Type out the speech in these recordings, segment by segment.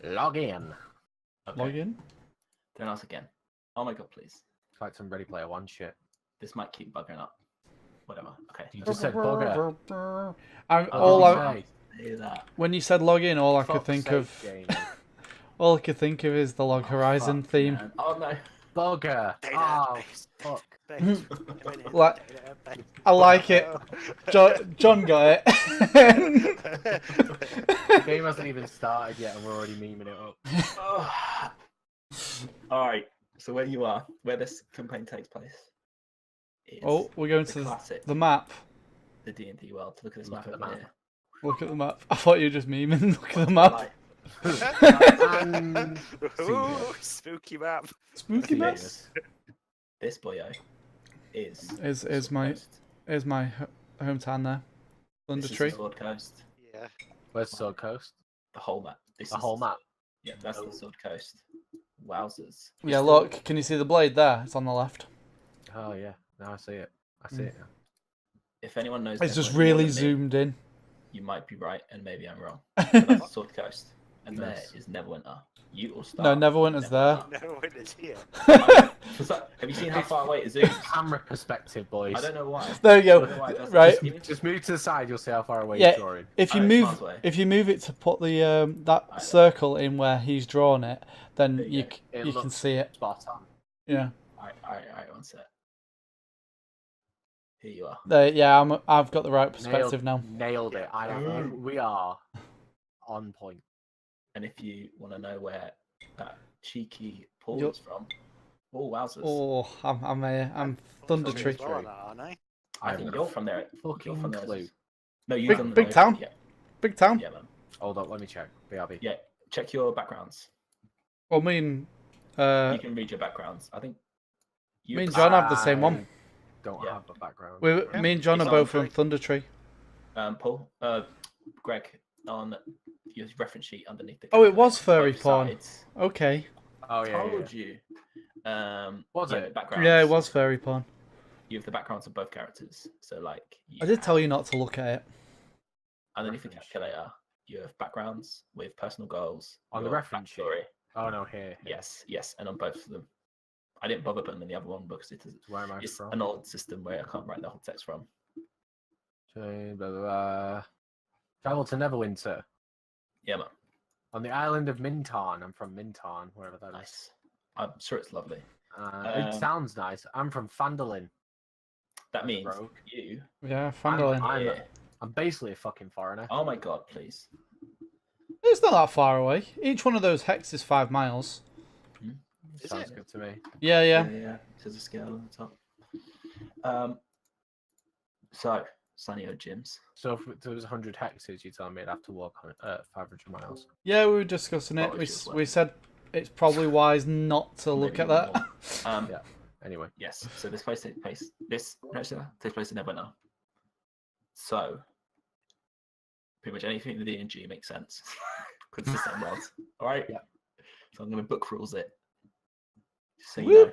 Log in. Okay. Log in. Don't ask again. Oh my god, please. It's like some Ready Player One shit. This might keep bugging up. Whatever. Okay. You just said bugger. Say that. When you said log in, all I could think of, all I could think of is the Log Horizon fuck, theme. Man. Oh no. Bugger. Oh, fuck. I like it. John got it. The game hasn't even started yet, and we're already memeing it up. All right. So where you are, where this campaign takes place. Oh, we're going to classic, the map. the D&D world. Look at this map at the over map. here. Look at the map. I thought you were just memeing. Look at the map. And Ooh, spooky map. Spooky map. This boyo is my hometown there. Thunder Tree. Sword Coast. Yeah. Where's Sword Coast? The whole map. The whole map. Yeah, that's the Sword Coast. Wowzers. Yeah, look. Can you see the blade there? It's on the left. Oh yeah. Now I see it. I see it now. If anyone knows, It's just Neverwinter more really than me, zoomed in. You might be right, and maybe I'm wrong. But that's Sword Coast, and there is Neverwinter. You all start. No, Neverwinter's there. No one is here. Have you seen how far away it zooms? Camera perspective, boys. I don't know why. There you I don't know why it go. does Right. that. Just move to the side. You'll see how far away Yeah. you're drawing. If you Alright, move, miles away. if you move it to put the that circle in where he's drawn it, then There you you go. It you can looks see it. Spot on. Yeah. Alright, one sec. Here you are. There. Yeah. I've got the right perspective now. Nailed it. We are on point. And if you want to know where that cheeky Paul Yup. is from, oh wowzers! Oh, I'm Thunder From Tree. as well on that, aren't I? I think you're from there. Fucking You're from there. clue. No, you've done Big town. Yeah, Big town. yeah, man. Hold up, let me check. BRB. Yeah, check your backgrounds. Well, me and You can read your backgrounds. I think. You me and John have the same one. Don't Yeah. have a background. Me and John It's are on both from Thunder Tree. Paul, Greg, on your reference sheet underneath the. Oh, it was furry both porn. sides. Okay. Oh yeah. Told you. Was yeah, it? Backgrounds. Yeah, it was furry porn. You have the backgrounds of both characters. So like. I did tell you not to look at it. Underneath the Reference sheet. calculator, you have backgrounds with personal goals. On the your reference sheet? backstory. Oh no, here. Yes, and on both of them. I didn't bother putting in the other one because Where am I it's from? an old system where I can't write the whole text from. Blah, blah, blah. Travel to Neverwinter. Yeah, man. On the island of Mintarn. I'm from Mintarn, wherever that is. Nice. I'm sure it's lovely. It sounds nice. I'm from Phandelver. That means rogue. you. Yeah, Phandelver. I'm basically a fucking foreigner. Oh my god, please. It's not that far away. Each one of those hexes is 5 miles. Is Sounds it? good to me. Yeah. Yeah. There's a scale on the top. So, Sunny Old Gyms. So if there was 100 hexes, you're telling me I'd have to walk on 500 miles. Yeah, we were discussing it. Probably feels We said it's probably wise not to look at that. Yeah. Anyway. Yes. So this place takes place. This takes place in Neverwinter. So pretty much anything in the D&G makes sense because it's the same world. All right. Yeah. So I'm going to book rules it. Just so Woo. you know,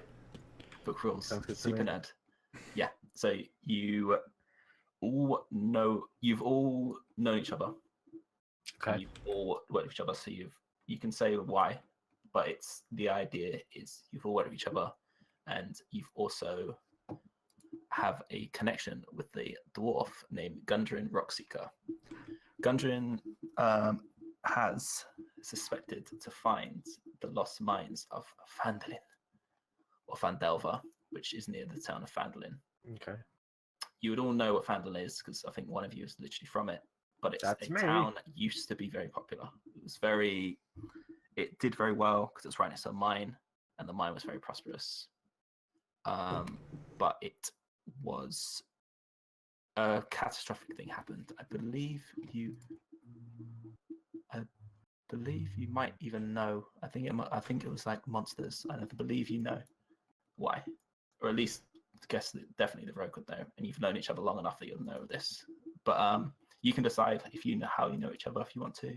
book rules. Sounds good to Super me. nerd. Yeah. So you all know. You've all known each other. Okay. You've all worked with each other. So you can say why, but it's the idea is you've all worked with each other, and you've also have a connection with the dwarf named Gundren Rockseeker. Gundren has suspected to find the lost mines of Phandelin, or Phandelver, which is near the town of Phandelin. Okay. You would all know what Phandelin is because I think one of you is literally from it, but it's That's a me. town that used to be very popular. It did very well because it was right next to a mine, and the mine was very prosperous. But it was a catastrophic thing happened. I believe you might even know. I think it was like monsters. I believe you know why, or at least guess that definitely the rogue would know. And you've known each other long enough that you'll know this. But you can decide if you know how you know each other if you want to,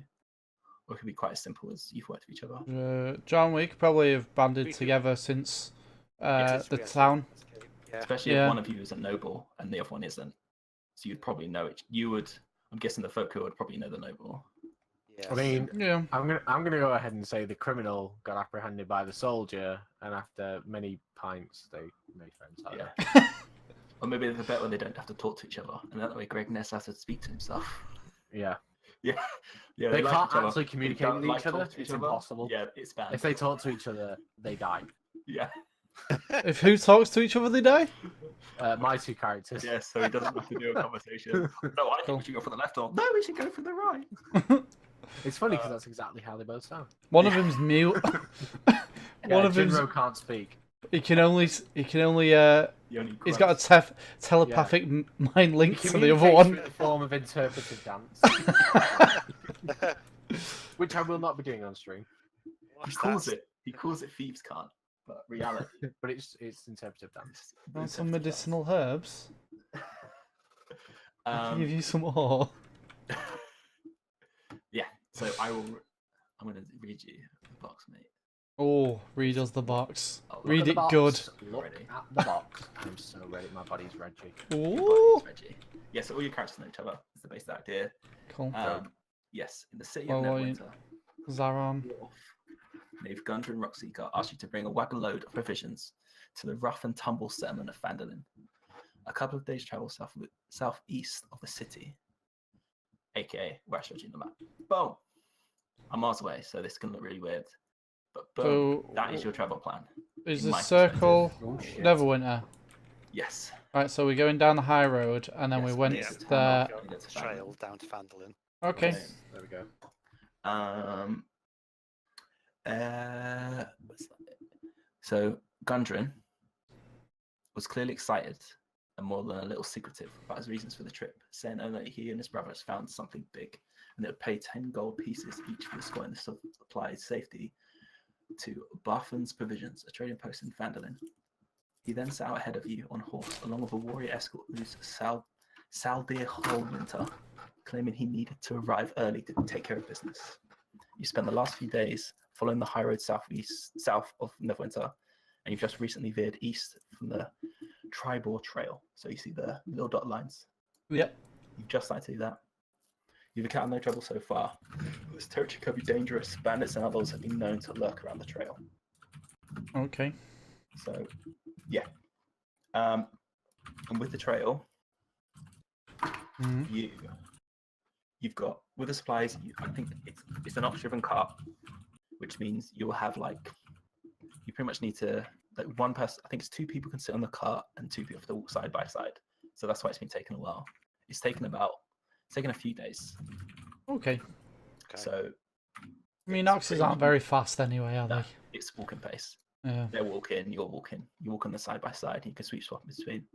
or it could be quite as simple as you've worked with each other. John, we could probably have banded We could- together since Yes, the we are. town. Yeah. Especially Yeah. if one of you is a noble and the other one isn't. So you'd probably know it. I'm guessing the folk who would probably know the noble. Yes. I mean, Yeah. I'm gonna go ahead and say the criminal got apprehended by the soldier, and after many pints, they made friends. I don't Yeah. know. Or maybe there's a bit where they don't have to talk to each other, and that way Greg Ness has to speak to himself. Yeah. Yeah, yeah. They like can't each other. actually They communicate don't with like each other. talk to each It's other. impossible. Yeah, it's bad. If they talk to each other, they die. Yeah. If who talks to each other, they die. My two characters. Yeah, so he doesn't have to do a conversation. No, I think Cool. we should go for the left, or no, we should go for the right. It's funny because that's exactly how they both sound. One of them's mute. Yeah, One of them's Jinro can't speak. he can only He only he's got grunts. a telepathic mind He link to the other communicates one. through the form of interpretive dance, which I will not be doing on stream. He calls it. He calls it thieves' can't, but reality. But it's interpretive dance. Want some medicinal herbs? I'll give Um, you some more. yeah. So I'm going to read you the box, mate. Oh, read us the box. Oh, look Read Look at it the box, good. Look Ready. at the box. I'm so ready. My body's ready. Ooh. Reggie. Yeah, so all your characters know each other. It's the basic idea. Cool. Yes, in the city Oh, of well, Neverwinter, Zaran. Knave Gundren and Rockseeker asked you to bring a wagon load of provisions to the rough and tumble settlement of Phandelver, a couple of days' travel southeast of the city, aka where I showed you the map. Boom! I'm miles away, so this can look really weird. But boom, So that is your travel plan. is in the my circle Oh shit. Neverwinter? Yes. Right, so we're going down the high road, and then we Yes, went it's Yeah. the there. town of- it's Trail down to Phandelver. Okay. There we go. What's that? So Gundren was clearly excited and more than a little secretive about his reasons for the trip, saying only that he and his brothers found something big, and they would pay 10 gold pieces each for escorting the supplies safety to Barthen's Provisions, a trading post in Phandelver. He then set out ahead of you on horse, along with a warrior escort whose Saldir Holwinter, claiming he needed to arrive early to take care of business. You spent the last few days following the high road south of Neverwinter, and you've just recently veered east from the Tribor Trail. So you see the little dot lines. Yep. You've just started to do that. You've encountered no trouble so far. This territory can be dangerous. Bandits and others have been known to lurk around the trail. Okay. So, yeah. And with the trail, Mhm. you've got with the supplies. I think it's an ox-driven cart, which means you'll have you pretty much need to one person. I think it's 2 people can sit on the cart and 2 people have to walk side by side. So that's why it's been taking a while. It's taken a few days. Okay. Okay. So I mean, it's oxes pretty aren't much- very fast anyway, are No, they? it's walking pace. Yeah. They're walking, you're walking. You walk on the side by side. You can sweep swap in between.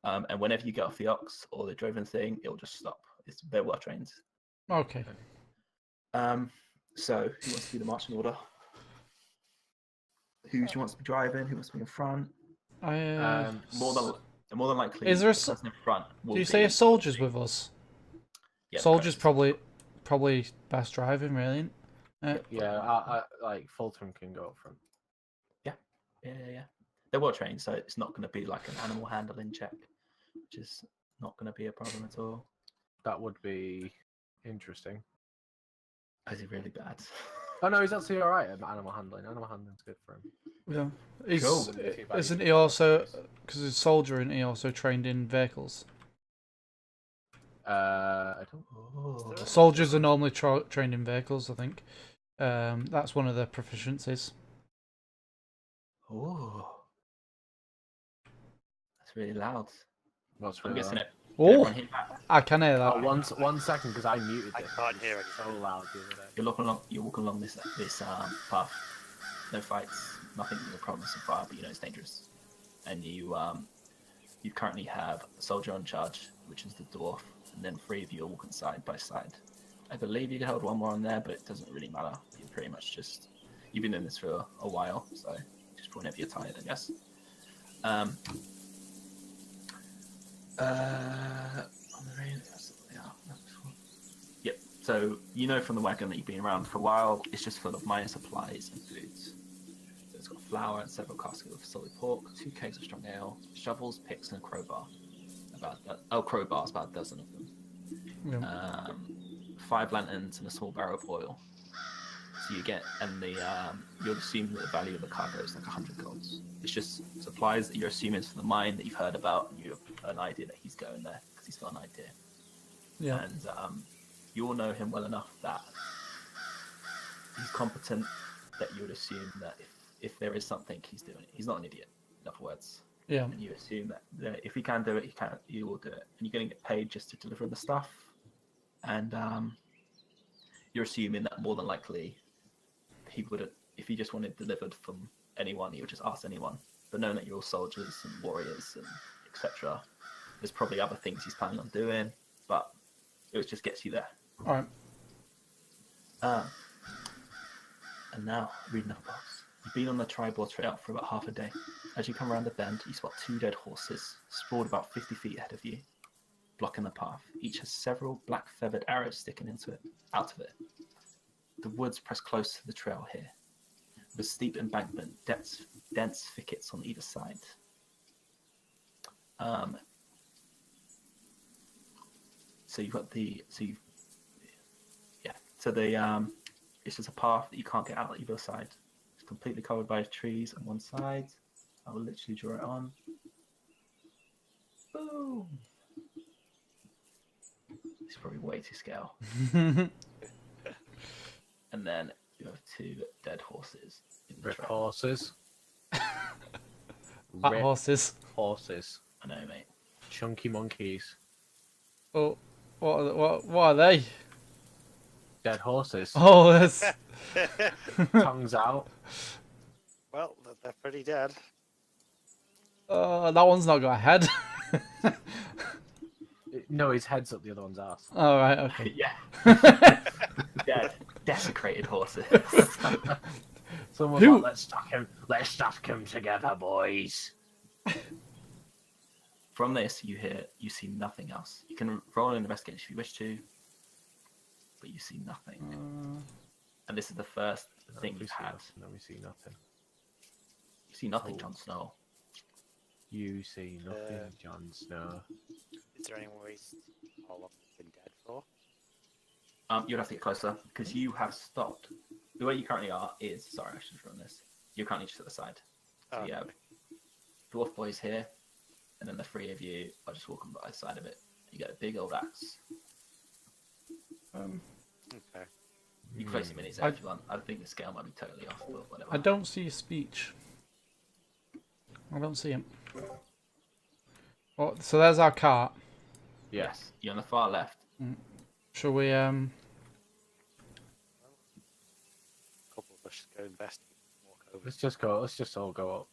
And whenever you get off the ox or the driven thing, it'll just stop. They're well trained. Okay. So who wants to be the marching order? Who wants to be driving? Who wants to be in front? More than likely, Is there a the person in front. Will do you say be- a soldier's with us? Yeah, the Soldier's correct. probably best driving, really. Yeah, I like Fulton can go up front. Yeah. They're well trained, so it's not going to be like an animal handling check, which is not going to be a problem at all. That would be interesting. Is it really bad? Oh no, he's actually all right at animal handling. Animal handling's good for him. Yeah. He's, Cool. Isn't he also, because he's a soldier, isn't he also trained in vehicles? I don't. Oh. Soldiers are normally trained in vehicles, I think. That's one of their proficiencies. Oh. That's really loud. What's I'm really guessing loud? it. Oh, Hear that? I can hear that. Oh, one second, because I muted I it. can't hear it. So loud the other day. You're walking along this path. No fights, nothing, no problems so far, but you know it's dangerous. And you currently have a soldier on charge, which is the dwarf, and then 3 of you are walking side by side. I believe you can hold one more on there, but it doesn't really matter. You're pretty much you've been in this for a while, so just whenever you're tired, I guess. Yep. So you know from the wagon that you've been around for a while, it's just full of minor supplies and foods. So it's got flour and several caskets of solid pork, 2 kegs of strong ale, shovels, picks, and a crowbar. Crowbars, about a dozen of them. Yeah. 5 lanterns and a small barrel of oil. So you get, and the you'll assume that the value of the cargo is like 100 golds. It's just supplies that you're assuming is for the mine that you've heard about, and you have an idea that he's going there because he's got an idea. Yeah. And you all know him well enough that he's competent, that you would assume that if there is something, he's doing it. He's not an idiot, in other words. Yeah. And you assume that if he can do it, he will do it. And you're going to get paid just to deliver the stuff. And you're assuming that more than likely he wouldn't, if he just wanted delivered from anyone, he would just ask anyone. But knowing that you're all soldiers and warriors and etc., there's probably other things he's planning on doing, but it just gets you there. All right. And now, reading up box. You've been on the tribal trail for about half a day. As you come around the bend, you spot 2 dead horses, sprawled about 50 feet ahead of you, blocking the path. Each has several black feathered arrows sticking out of it. The woods press close to the trail here, with a steep embankment, dense thickets on either side. It's just a path that you can't get out either side. It's completely covered by trees on one side. I will literally draw it on. Boom! It's probably way to scale. And then you have 2 dead horses in the Rip trail. horses. Fat Rip horses. horses. I know, mate. Chunky monkeys. Oh, what are they? Dead horses. Oh, that's Tongues out. Well, they're pretty dead. that one's not got a head. No, his head's up the other one's ass. All right, okay. Yeah. Dead. Desecrated horses. Someone's Who- like, let's stuff him together, boys. From this, you see nothing else. You can roll an investigation if you wish to, but you see nothing. And this is the first thing you've had. No, we see nothing. You see nothing, Oh. Jon Snow. You see nothing, Jon Snow. Is there any waste how long they've been dead for? You'd have to get closer because you have stopped. The way you currently are is, sorry, I should have run this. You're currently just at the side. So Oh, you have dwarf boys here, and then the 3 of you are just walking by the side of it. You get a big old axe. okay. You can place him in his head if you want. I think the scale might be totally off, but whatever. I don't see speech. I don't see him. Oh, so there's our cart. Yes, you're on the far left. Shall we A couple of us should go investigate and walk over. Let's just all go up.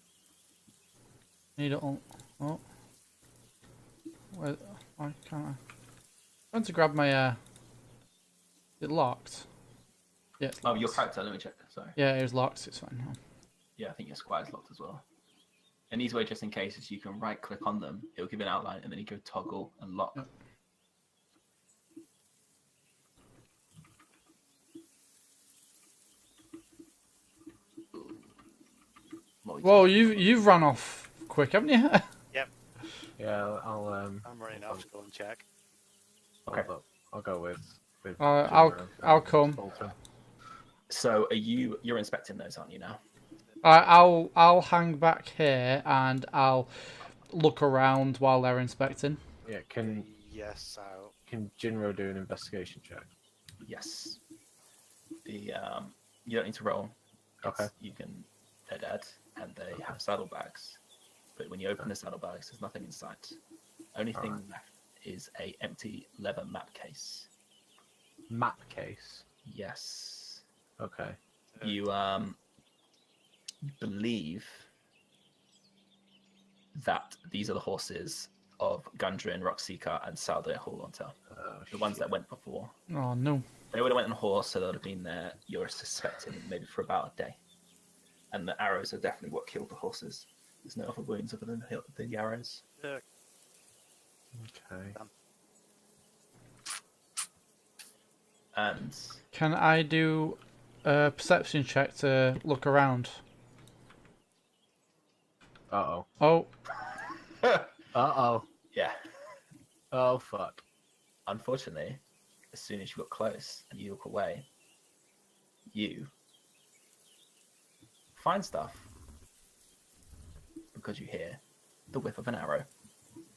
need it all? Oh. Where, why can't I? I'm trying to grab my is it locked? Yeah, it's Oh, locked. your character, let me check. Sorry. Yeah, it was locked, it's fine now. Yeah, I think your squire's locked as well. And these way, just in case, is you can right click on them, it'll give you an outline, and then you go toggle and lock. Yep. Whoa, you've run off quick, haven't you? Yeah, I'll I'm running off to go and check. Okay. I'll go with I'll come. Bolton. So you're inspecting those, aren't you now? I'll hang back here and I'll look around while they're inspecting. Yeah, can Yes, Jinro do an investigation check? Yes. You don't need to roll. Okay. They're dead and they have saddlebags. But when you open the saddlebags, there's nothing inside. Only thing left is a empty leather map case. Map case. Yes. Okay. You believe that these are the horses of Gundren, Rockseeker, and Salde Hallhunter. The ones that went before. Oh no. They would have went on a horse, so they would have been there, you're suspecting, maybe for about a day. And the arrows are definitely what killed the horses. There's no other wounds other than the arrows. Okay. And Can I do a perception check to look around? Uh-oh. Oh, Uh-oh. yeah, Oh, fuck. unfortunately, as soon as you got close and you look away, you find stuff because you hear the whip of an arrow.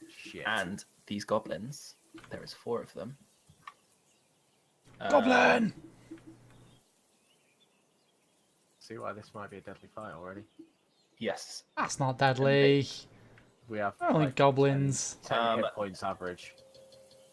Shit. And these goblins, there is 4 of them. Goblin! See why this might be a deadly fight already. Yes. That's not deadly. We have Only like, goblins. 10 hit points average.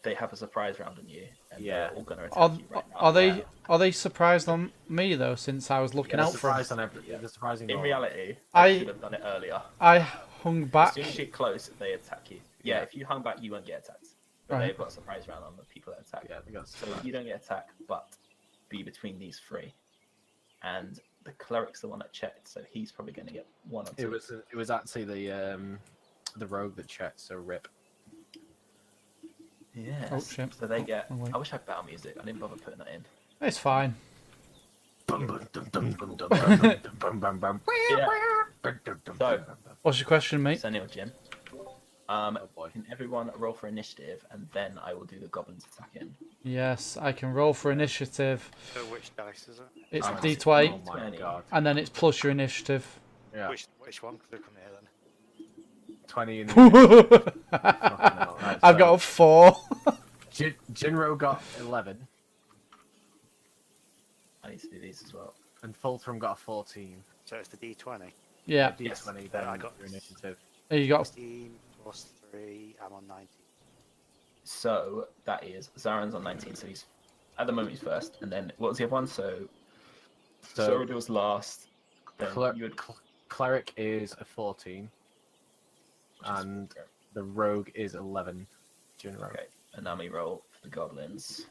They have a surprise round on you, and Yeah. they're all going to attack you right now. Are they surprised on me though? Since I was looking They're out for 'em? surprised on every. They're surprising. In all. reality, I- I should have done it earlier. I hung As back. soon as you get close, they attack you. Yeah, Yeah. if you hung back, you won't get attacked. But Right. they've got a surprise round on the people that attack. Yeah, they got So you don't get attacked, but be between these 3. And the cleric's the one that checked, so he's probably going to get 1 or 2. It was actually the rogue that checked. So rip. Yeah. Oh, shit. So they get. wrong way. I wish I had battle music. I didn't bother putting that in. It's fine. So, What's your question, mate? so anyway, Jim. Oh boy. Can everyone roll for initiative, and then I will do the goblins attacking. Yes, I can roll for initiative. So which dice is it? It's Oh, D20, Oh my 20. god. and then it's plus your initiative. Yeah. Which one? Click on here then. 20 in I've the. Right, got a 4. Jinro got 11, I need to do these as well. and Fultham got a 14. So it's the D20. Yeah, Yes. D20, Then then I got your initiative. you got 16 plus 3. I'm on 19. So that is Zaren's on 19, so he's at the moment he's first, and then what was the other one? So Soradil's last. Then you would Cleric is a 14, which is- and the Rogue is 11. Jinro. okay, and now we roll for the goblins.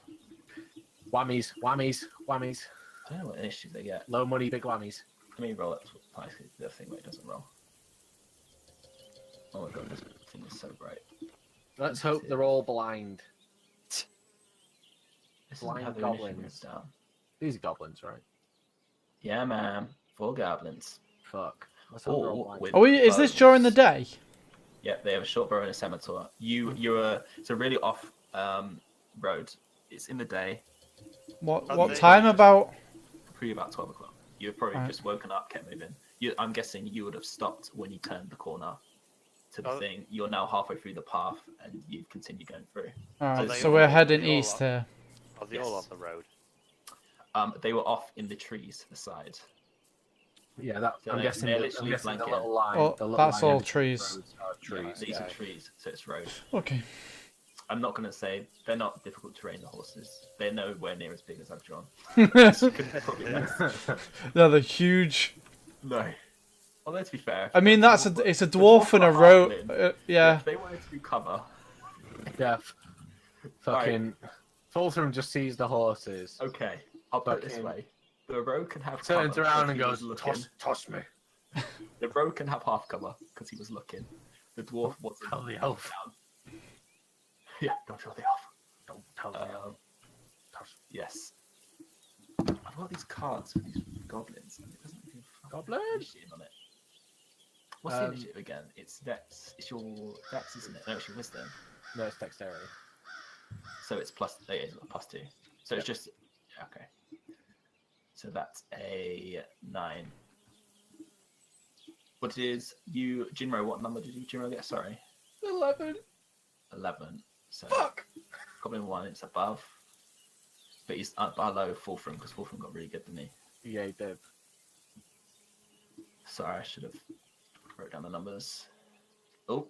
Whammies, whammies, whammies. I don't know what initiative they get. Low money, big whammies. Let me roll it twice. The other thing where it doesn't roll. Oh my god, this thing is so bright. Let's hope they're all blind. This isn't Blind how the initiative goblins. is down. These are goblins, right? Yeah, man. 4 goblins. Fuck. Let's hope they're all All blind. with Is this bows. during the day? Yeah, they have a short bow and a scimitar. It's a really off road. It's in the day, What Are they- time about? probably about 12 o'clock. You've probably Right. just woken up, kept moving. I'm guessing you would have stopped when you turned the corner to the Oh. thing. You're now halfway through the path, and you've continued going through. Alright, they so all- we're are heading they all east up? here. Are they all Yes. on the road? They were off in the trees to the side. Yeah, that, So I'm they're guessing, literally I'm guessing the flanking. little line. Oh, the little that's line all in between trees. roads are trees. These yeah. are trees, so it's road. Okay. I'm not going to say they're not difficult terrain, the horses. They're nowhere near as big as I've drawn. Probably less. They're the huge. No. Although to be fair, I mean, it's a dwarf and a rogue. Yeah. if they wanted to do cover, Yeah. Fucking. Fultham just sees the horses. okay, I'll put it this Fucking- way: the rogue can have Turns cover around because and he goes, was looking. toss me. The rogue can have half cover because he was looking. The dwarf wasn't. Tell the elf. Down. Yeah, don't show the elf. Don't tell the elf. Toss. Yes. I've got these cards for these goblins, and it doesn't even Goblin? initiative on it. What's the Um, initiative again? It's Dex. It's your Dex, isn't it? No, it's your Wisdom. No, it's dexterity. So it's plus. Yeah, it's +2. So it's just. Yeah, okay. So that's a 9. What is you, Jinro? What number did you, Jinro, get? Sorry, 11. 11. So Fuck. Goblin 1, it's above, but he's below Fultham because Fultham got really good, didn't he? Yeah, he did. Sorry, I should have wrote down the numbers. Oh,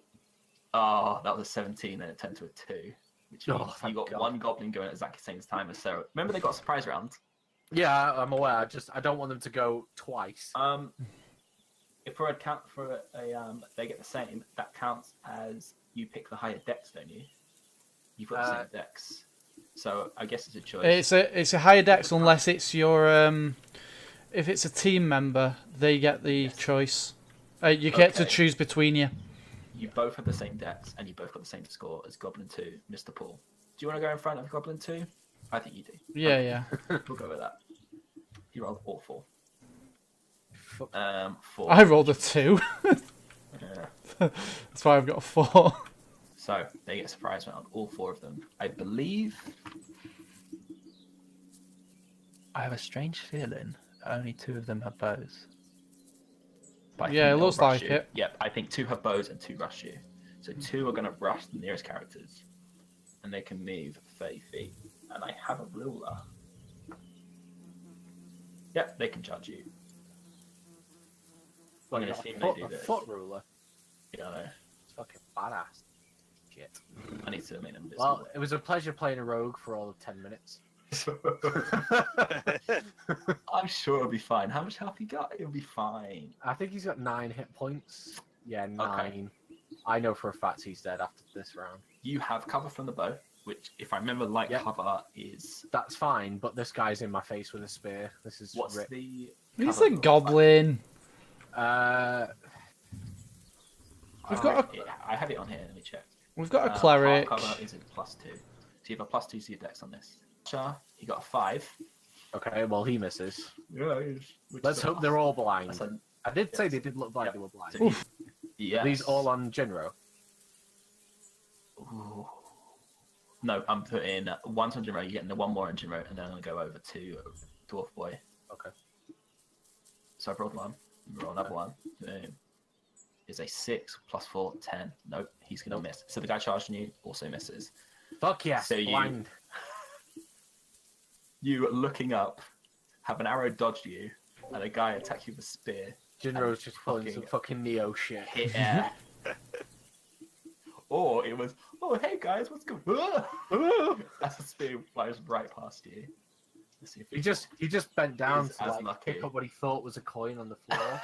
that was a 17, and it turned to a 2, which Oh, means you thank got God. one goblin going at exactly the same time as Sarah. Remember, they got a surprise round. Yeah, I'm aware. I don't want them to go twice. If for a count for a they get the same, that counts as you pick the higher dex, don't you? You've got the same dex, so I guess it's a choice. It's a higher dex unless it's your if it's a team member, they get the choice. You get to Okay. choose between you. You both have the same dex, and you both got the same score as Goblin 2, Mr. Paul. Do you want to go in front of Goblin 2? I think you do. Yeah, yeah. We'll go with that. You rolled all 4. 4. I rolled a 2. Yeah. That's why I've got a 4. So they get a surprise round, all 4 of them. I believe I have a strange feeling only 2 of them have bows. But I Yeah, think it they'll looks rush like you. it. Yep, I think 2 have bows and 2 rush you. So 2 are going to rush the nearest characters, and they can move 30 feet. And I have a ruler. Yep, they can charge you. I'm going to assume they do a this. foot ruler. Yeah, I know. It's fucking badass. Shit. I need to make them Well, visible. it was a pleasure playing a rogue for all of 10 minutes. I'm sure it'll be fine. How much health you got? It'll be fine. I think he's got 9 hit points. Yeah, 9. Okay. I know for a fact he's dead after this round. You have cover from the bow, which, if I remember, light Yep. cover is. That's fine, but this guy's in my face with a spear. This is What's rip. the. He's cover a for- goblin. We've got I have it on here. Let me check. We've got a Half cleric. cover is a +2. So you have a +2 to your dex on this. Char, he got a 5. Okay, well, he misses. Yeah, Let's hope they're all blind. That's a, I did say yes. they did look like Yep. they were blind. so yes. Are these all on Jinro? Ooh. No, I'm putting 1 on Jinro, you're getting the 1 more on Jinro, and then I'm going to go over to Dwarf Boy. Okay. So I've rolled 1, roll another 1. Boom. Is a 6 +4, 10. Nope, he's going to miss. So the guy charging you also misses. Fuck yes, So you- blind. You looking up, have an arrow dodge you, and a guy attack you with a spear. Jinro's just pulling some fucking Neo shit. Hit air. Or it was, oh hey guys, what's going on? As the spear flies right past you. Let's see if He just bent down He's to as like lucky. pick up what he thought was a coin on the floor.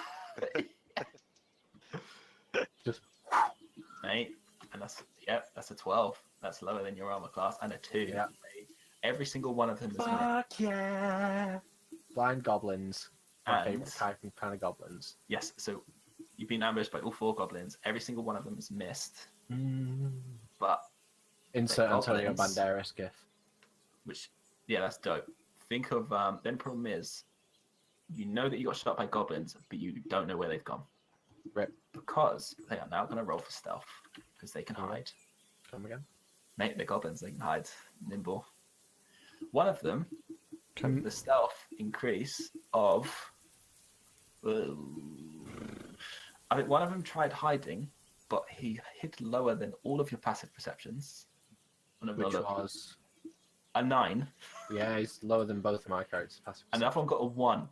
Just Mate, and that's a 12. That's lower than your armor class, and a 2. Yeah. Every single one of them is missed. fuck yeah. Blind goblins. My And- favorite type of kind of goblins. Yes, so you've been ambushed by all 4 goblins. Every single one of them is missed, but Insert Antonio goblins. Banderas gif. which, yeah, that's dope. Think of, then problem is, you know that you got shot by goblins, but you don't know where they've gone. Rip. Because they are now going to roll for stealth, because they can hide. Come again. Mate, they're goblins, they can hide. Nimble. One of them, Can the stealth increase of... I think one of them tried hiding, but he hid lower than all of your passive perceptions. On a real Which look. was A 9, yeah, he's lower than both of my characters. Passive and the other one got a 1.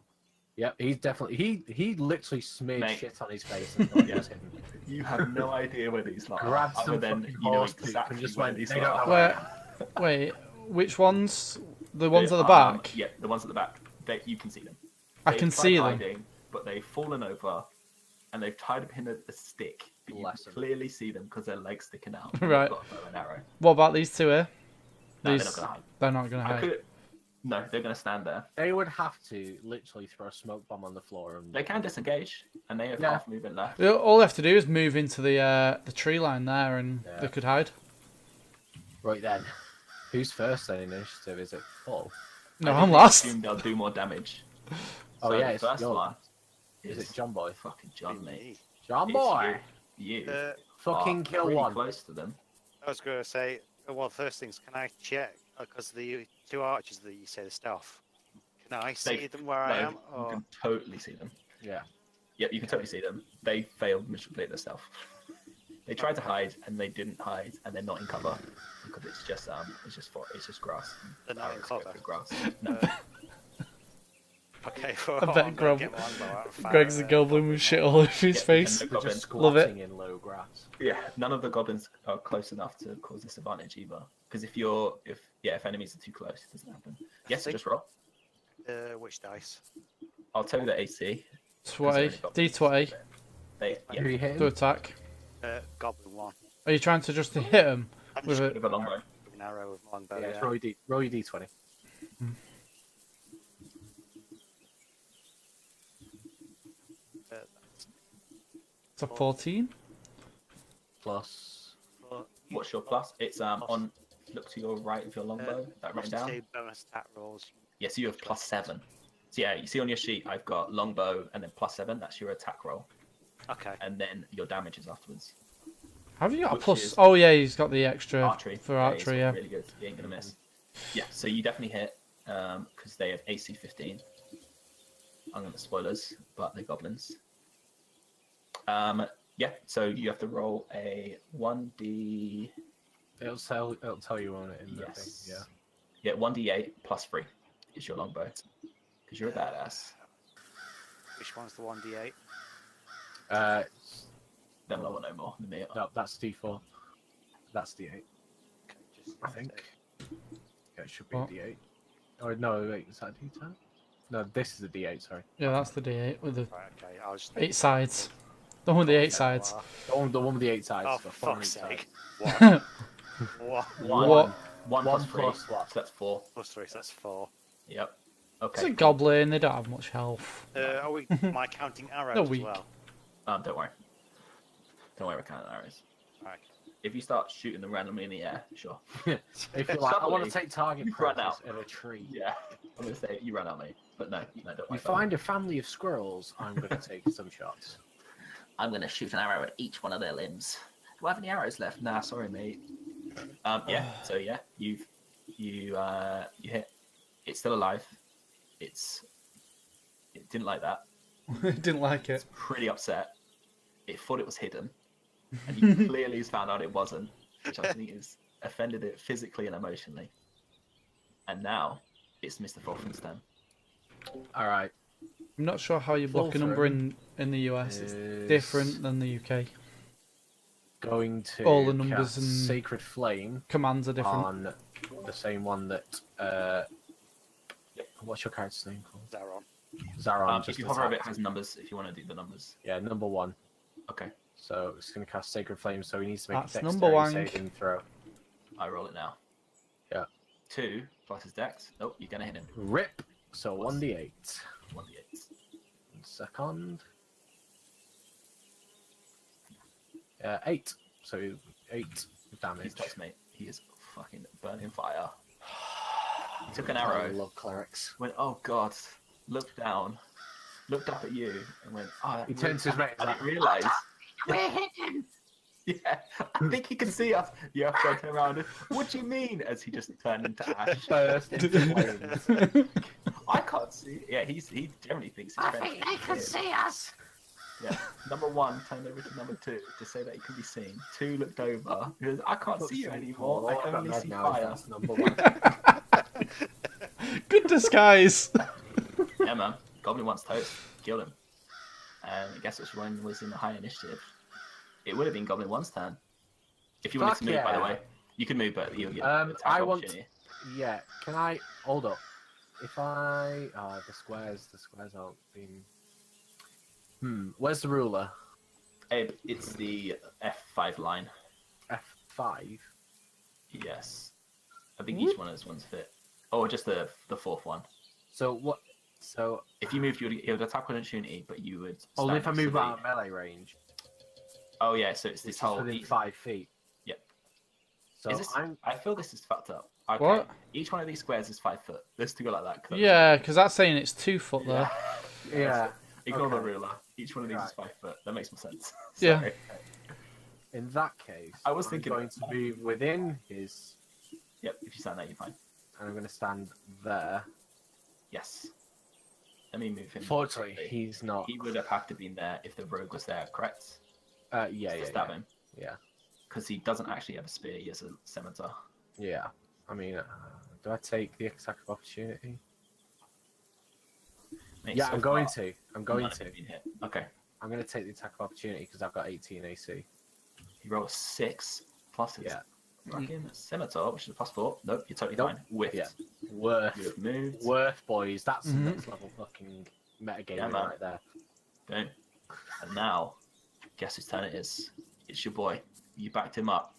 Yep, he's definitely he literally smeared Mate. shit on his face and thought he Yeah. was hidden. You have no idea where these lot are, Grabbed other some than fucking you know horse poop exactly and just where went, these "They lot don't are. know wait, which ones? The ones at the back. Yeah, the ones at the back. You can see them. I They've can tried see them. hiding, but they've fallen over, and they've tied a pin a stick. But you Bless 'em. clearly see them because their legs sticking out. and Right. They've got a bow and arrow. What about these two here? No, These, they're not gonna hide. they're not gonna I hide. could. No, they're gonna stand there. They would have to literally throw a smoke bomb on the floor and They can disengage, and they have Yeah. half movement left. All they have to do is move into the tree line there, and Yeah. they could hide. right then. Who's first in initiative? Is it Paul? No, I think I'm they last. assume they'll do more damage. Oh So yeah, the it's first your- one Is is it John Boy? fucking John, mate. Me. John It's Boy. You. Fucking are kill really one. Close to them. I was going to say, well, first things, can I check? Because the 2 archers that you say the stealth, can I see them where I No, am? you Or... can totally see them. Yeah. Yep, you can totally see them. They failed miserably at their stealth. They tried to hide and they didn't hide, and they're not in cover because it's just grass. They're not in Arrows go cover? through grass. No. Okay, well, I bet I'm gonna Greg- get my longbow out and fire Greg's a at goblin with shit all over his Yeah, face. and They're Goblin. just Love it. squatting in low grass. Yeah, none of the goblins are close enough to cause disadvantage either. Because if enemies are too close, it doesn't happen. Yes, so See? just roll. Which dice? I'll tell you the AC. 20, D20 They, Who yeah, are you hitting? to attack. Goblin 1. Are you trying to just hit him I'm with just it? with a long bow. with an arrow with my longbow. Yeah, Yeah, it's roll your D20. It's a 14. Plus. What's your plus? It's on. Look to your right of your longbow. That written down. 2 bonus attack rolls. Yeah, so you have +7. So yeah, you see on your sheet, I've got longbow and then +7. That's your attack roll, Okay. and then your damages afterwards. Have you got a Which plus? is- Oh yeah, he's got the extra Archery for archery. it's Yeah. really good. You ain't gonna miss. Yeah, so you definitely hit. because they have AC 15. I'm going to spoilers, but they're goblins. Yeah, so you have to roll a 1d. It'll tell you on it in the thing. Yes. Yeah. Yeah, 1d8 plus 3 is your longbow. Because you're a badass. Which one's the 1d8? Them lot will know more than me. No, that's D4. That's D8. Okay, just I think. Yeah, it should be What? D8. Or no, wait, is that D10? No, this is a D8. Sorry. Yeah, that's the D8 with the Right, okay, I was 8 sides. The one with the 8 sides. The one with the 8 sides. Oh, got for four fuck's on each sake. side. What? One, What? One One plus 3. plus what? So that's 4. Plus 3, so that's 4. Yep. It's Okay. a goblin, they don't have much health. Am I counting arrows No, as weak. well? Don't worry. Don't worry about counting arrows. Right. If you start shooting them randomly in the air, sure. If you're like, I want to Suddenly, take target you run practice out. in a tree. Yeah. I'm going to say you run out, mate. But no, don't worry. You about find a family of squirrels, I'm going to take some shots. I'm going to shoot an arrow at each one of their limbs. Do I have any arrows left? Nah, sorry, mate. Yeah. So yeah, you hit. It's still alive. It didn't like that. Didn't like it. It's pretty upset. It thought it was hidden, and you clearly found out it wasn't, which I think has offended it physically and emotionally. And now it's Mr. Wolfenstein. All right. I'm not sure how you block a number in the US. It's different than the UK. Going to All the numbers cast and Sacred Flame commands are different. on the same one that. What's your character's name called? Zaron. Zaron. If you hover over, it has numbers. If you want to do the numbers. Yeah, number 1. Okay, So it's going to cast Sacred Flame, so he needs to make That's a number dexterity one. saving throw. I roll it now. Yeah. 2 plus his dex. Nope, you're gonna hit him. Rip. So 1d8. 1d8. Second. 8. So 8 damage. He's touched, mate. He is fucking burning fire. He took an I arrow. love clerics. Went, oh god. Looked down. Looked up at you and went, oh. That He turns to his mate. I Like, didn't realise. Yeah, I think he can see us. You have to turn around. What do you mean? As he just turned into ash. burst into flames. I can't see. Yeah, he generally thinks he's friendly. They can see us. Yeah. Number 1 turned over to number 2 to say that he can be seen. 2 looked over. He goes, I can't see you anymore. I can only see fire. That's number 1. Good disguise. Yeah, man. Goblin wants toast. Killed him. And guess which one was in the high initiative? It would have been Goblin 1's turn. If you wanted Fuck to move, by the yeah. way. You can move, but you'll get attack I want. opportunity. Yeah. Can I hold up? If I the squares aren't being. Where's the ruler? It's the F5 line. F5. Yes. I think each one of those ones fit. Oh, just the fourth one. So what? So If you moved, you would attack opportunity, but you would. only stand if I next to move the- out of melee range. Oh yeah, so it's This this whole. within 5 feet. Yep. So Is this, I'm. I feel this is fucked up. Okay. What? Each one of these squares is 5 foot. Let's do it like that. 'cause Yeah, because that's saying it's 2 foot there. Yeah. Ignore the Okay. ruler. Each one of these is Right. 5 foot. That makes more sense. Yeah. Sorry. In that case, I was I'm thinking going to move within his, Yep. If you stand there, you're fine. and I'm going to stand there. Yes. Let me move him. Fortunately, quickly. he's not. He would have had to been there if the rogue was there, correct? Yeah, To stab him. yeah. Because he doesn't actually have a spear. He has a scimitar. Yeah. I mean, do I take the attack of opportunity? Mate, Yeah, so I'm going far, to. I'm going none of to. them have been hit. Okay. I'm going to take the attack of opportunity because I've got 18 AC. He rolled 6 plus his Yeah. fucking scimitar, which is a plus 4. Nope, you're totally Nope. fine. Whiffed. Yeah. Worth. You have moved. Worth, boys. That's some Mhm. next level fucking metagaming Yeah, man. right there. Boom. And now, guess whose turn it is? It's your boy. You backed him up.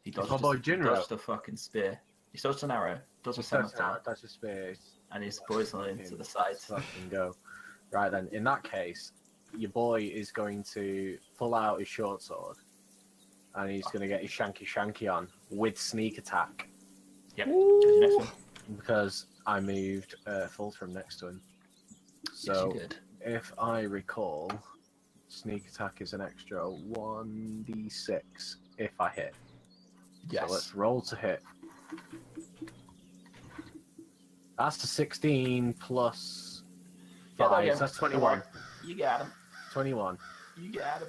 He dodged, my boy he Jinro. dodged a fucking spear. He dodged an arrow. Dodged a scimitar. That's a space. And his boy's on into the side. Let's fucking go. Right then, in that case, your boy is going to pull out his short sword, and he's going to get his shanky on with sneak attack Yep. Who's your next one? because I moved Fultrum next to him. Yes, So you did. if I recall, sneak attack is an extra 1d6 if I hit. Yes. So let's roll to hit. That's a 16 plus Yeah, there 5. you So go. that's Don't 21. worry. You got him. 21. You got him.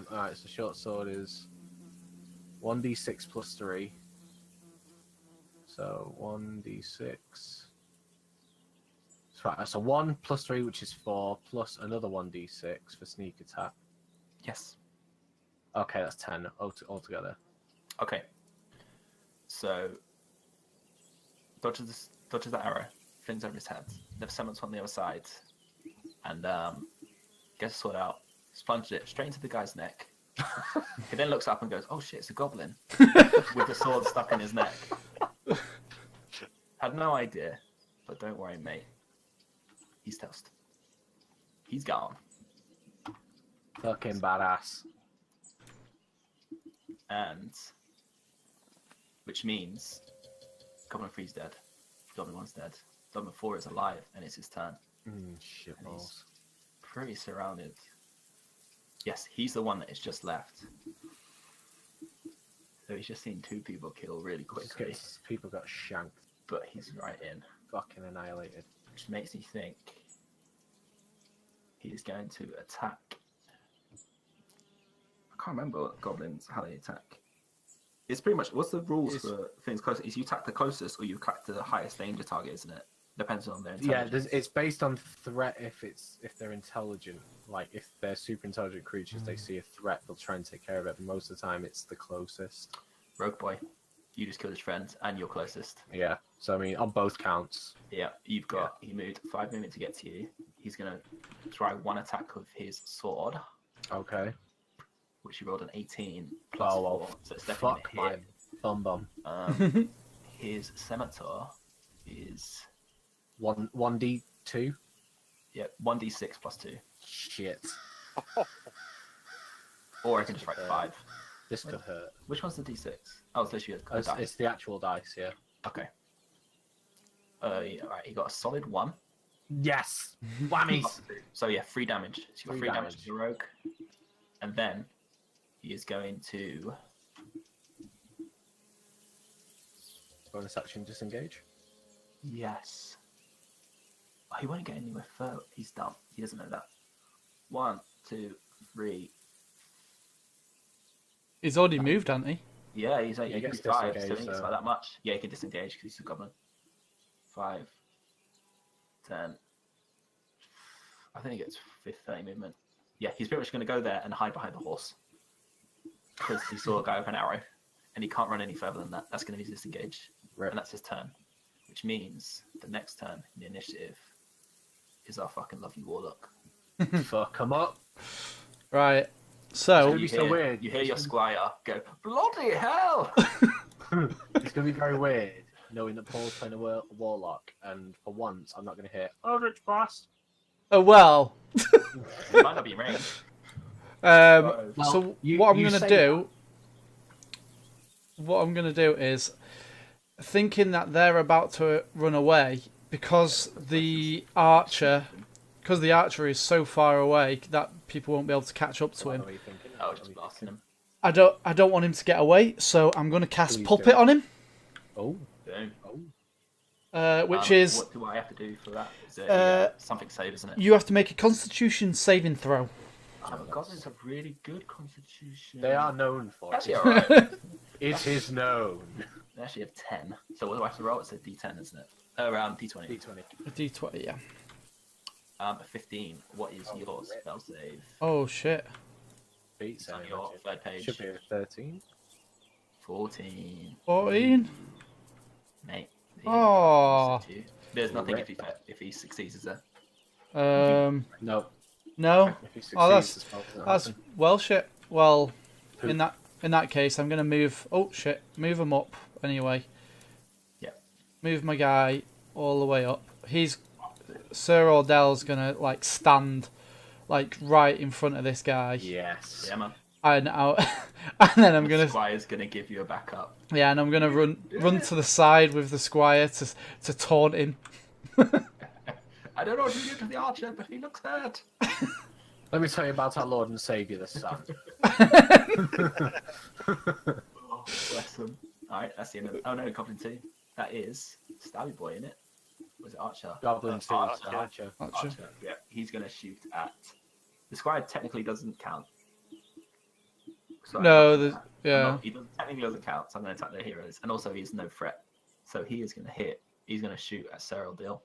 Alright, so short sword is 1d6 plus 3. So 1d6. Right, so 1 plus 3, which is 4, plus another 1d6 for sneak attack. Yes. Okay, that's 10 altogether. Okay. So dodges that arrow, flings over his head, left summons on the other side, and gets a sword out, plunges it straight into the guy's neck. He then looks up and goes, "Oh shit, it's a goblin," with the sword stuck in his neck. Had no idea, but don't worry, mate. He's toast. He's gone. Fucking badass. And which means Goblin 3's dead. Goblin 1's dead. Goblin 4 is alive, and it's his turn. Shit And balls. he's pretty surrounded. Yes, he's the one that is just left. So he's just seen 2 people kill really quickly, People got shanked. but he's right in, Fucking annihilated. which makes me think he's going to attack. I can't remember what goblins how they attack. It's pretty much what's the rules for things close? Is you attack the closest or you attack the highest danger target, isn't it? Depends on their intelligence. Yeah, it's based on threat. If they're intelligent, like if they're super intelligent creatures, they see a threat, they'll try and take care of it. But most of the time, it's the closest. Rogue boy, you just killed his friend and you're closest. Yeah. So I mean, on both counts. Yeah, you've got. He moved 5 minutes to get to you. He's gonna try one attack with his sword, Okay. which he rolled an 18 plus Oh, well, 4, so it's definitely Fuck a my hit. bum. His scimitar is 1d2. 1d6 plus 2, Shit. or I can just write 5. This could hurt. Which one's the d6? Oh, it's literally a dice. It's the actual dice, yeah. Okay. Yeah, right. He got a solid 1. Yes. Whammies. So yeah, 3 damage. So you got 3 3 damage damage. to the rogue, and then he is going to. Bonus action disengage. Yes. Oh, he won't get anywhere further. He's dumb. He doesn't know that. 1, 2, 3. He's already moved, hasn't he? Yeah, he's He gets 5, so disengaged, it's so- like that much. Yeah, he can disengage because he's a goblin. 5, 10. I think he gets 30 movement. Yeah, he's pretty much going to go there and hide behind the horse because he saw a guy with an arrow, and he can't run any further than that. That's going to be disengage, Right. and that's his turn. Which means the next turn in the initiative is our fucking lovely warlock. Fuck him up. Right. So, be so weird. You hear your squire go, "Bloody hell!" It's gonna be very weird knowing that Paul's playing a warlock, and for once, I'm not gonna hear Eldritch Blast. oh well. It might not be range. So Well, what I'm you gonna say do, what I'm gonna do is, thinking that they're about to run away because the archer is so far away that people won't be able to catch up to What him. are you thinking? Oh, just blasting him. I don't want him to get away, so I'm gonna cast Please puppet do. on him, Oh, Boom. which is What do I have to do for that? Is it something save, isn't it? you have to make a Constitution saving throw. Oh, goblins have really good constitution. they are known for Actually, it. alright. It is known. They actually have 10. So what do I have to roll? It's a D10, isn't it? Around D20. D20. A D20, yeah. 15. What is your spell save? Oh shit. Beats It's on I your imagine. third page. Should be a 13. 14. 14. Mate. Oh. There's nothing if he succeeds, is there? No. No. If he succeeds, Oh, the spell doesn't That's happen. well shit. Well, Who? in that case, I'm gonna move. Oh shit, move him up anyway. Yeah. Move my guy all the way up. Sir Ordell's gonna like stand, like right in front of this guy. Yes. Yeah, man. And and then I'm gonna Squire's gonna give you a backup. and I'm gonna run to the side with the squire to taunt him. I don't know what you do to the archer, but he looks hurt. Let me tell you about our Lord and Saviour, the Son. Oh, bless him. Alright, that's the end of it. Oh no, Goblin 2. That is Stabby Boy, isn't it? Was it Archer? Goblin 2, Archer. Archer. Archer. Yeah, he's going to shoot at. The squire technically doesn't count. So No, I'm there's not- yeah. he technically doesn't count, so I'm going to attack their heroes. And also, he's no threat. So he is going to hit. He's going to shoot at Cyril Deal.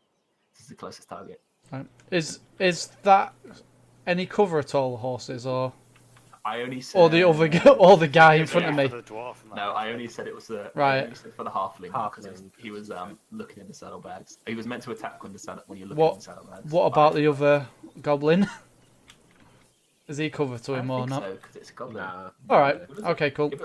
This is the closest target. Right. Is that any cover at all, the horses, or I only said. or the other or the guy in front of me? For the dwarf and that. No, I only said it was the. Right. I only said for the halfling because Halfling. he was looking in the saddlebags. He was meant to attack when you're looking What- in the saddlebags. What about the other goblin? Is he cover to I him don't or think not? so, because it's a goblin. Nah. All right. If it was- Okay. Cool. If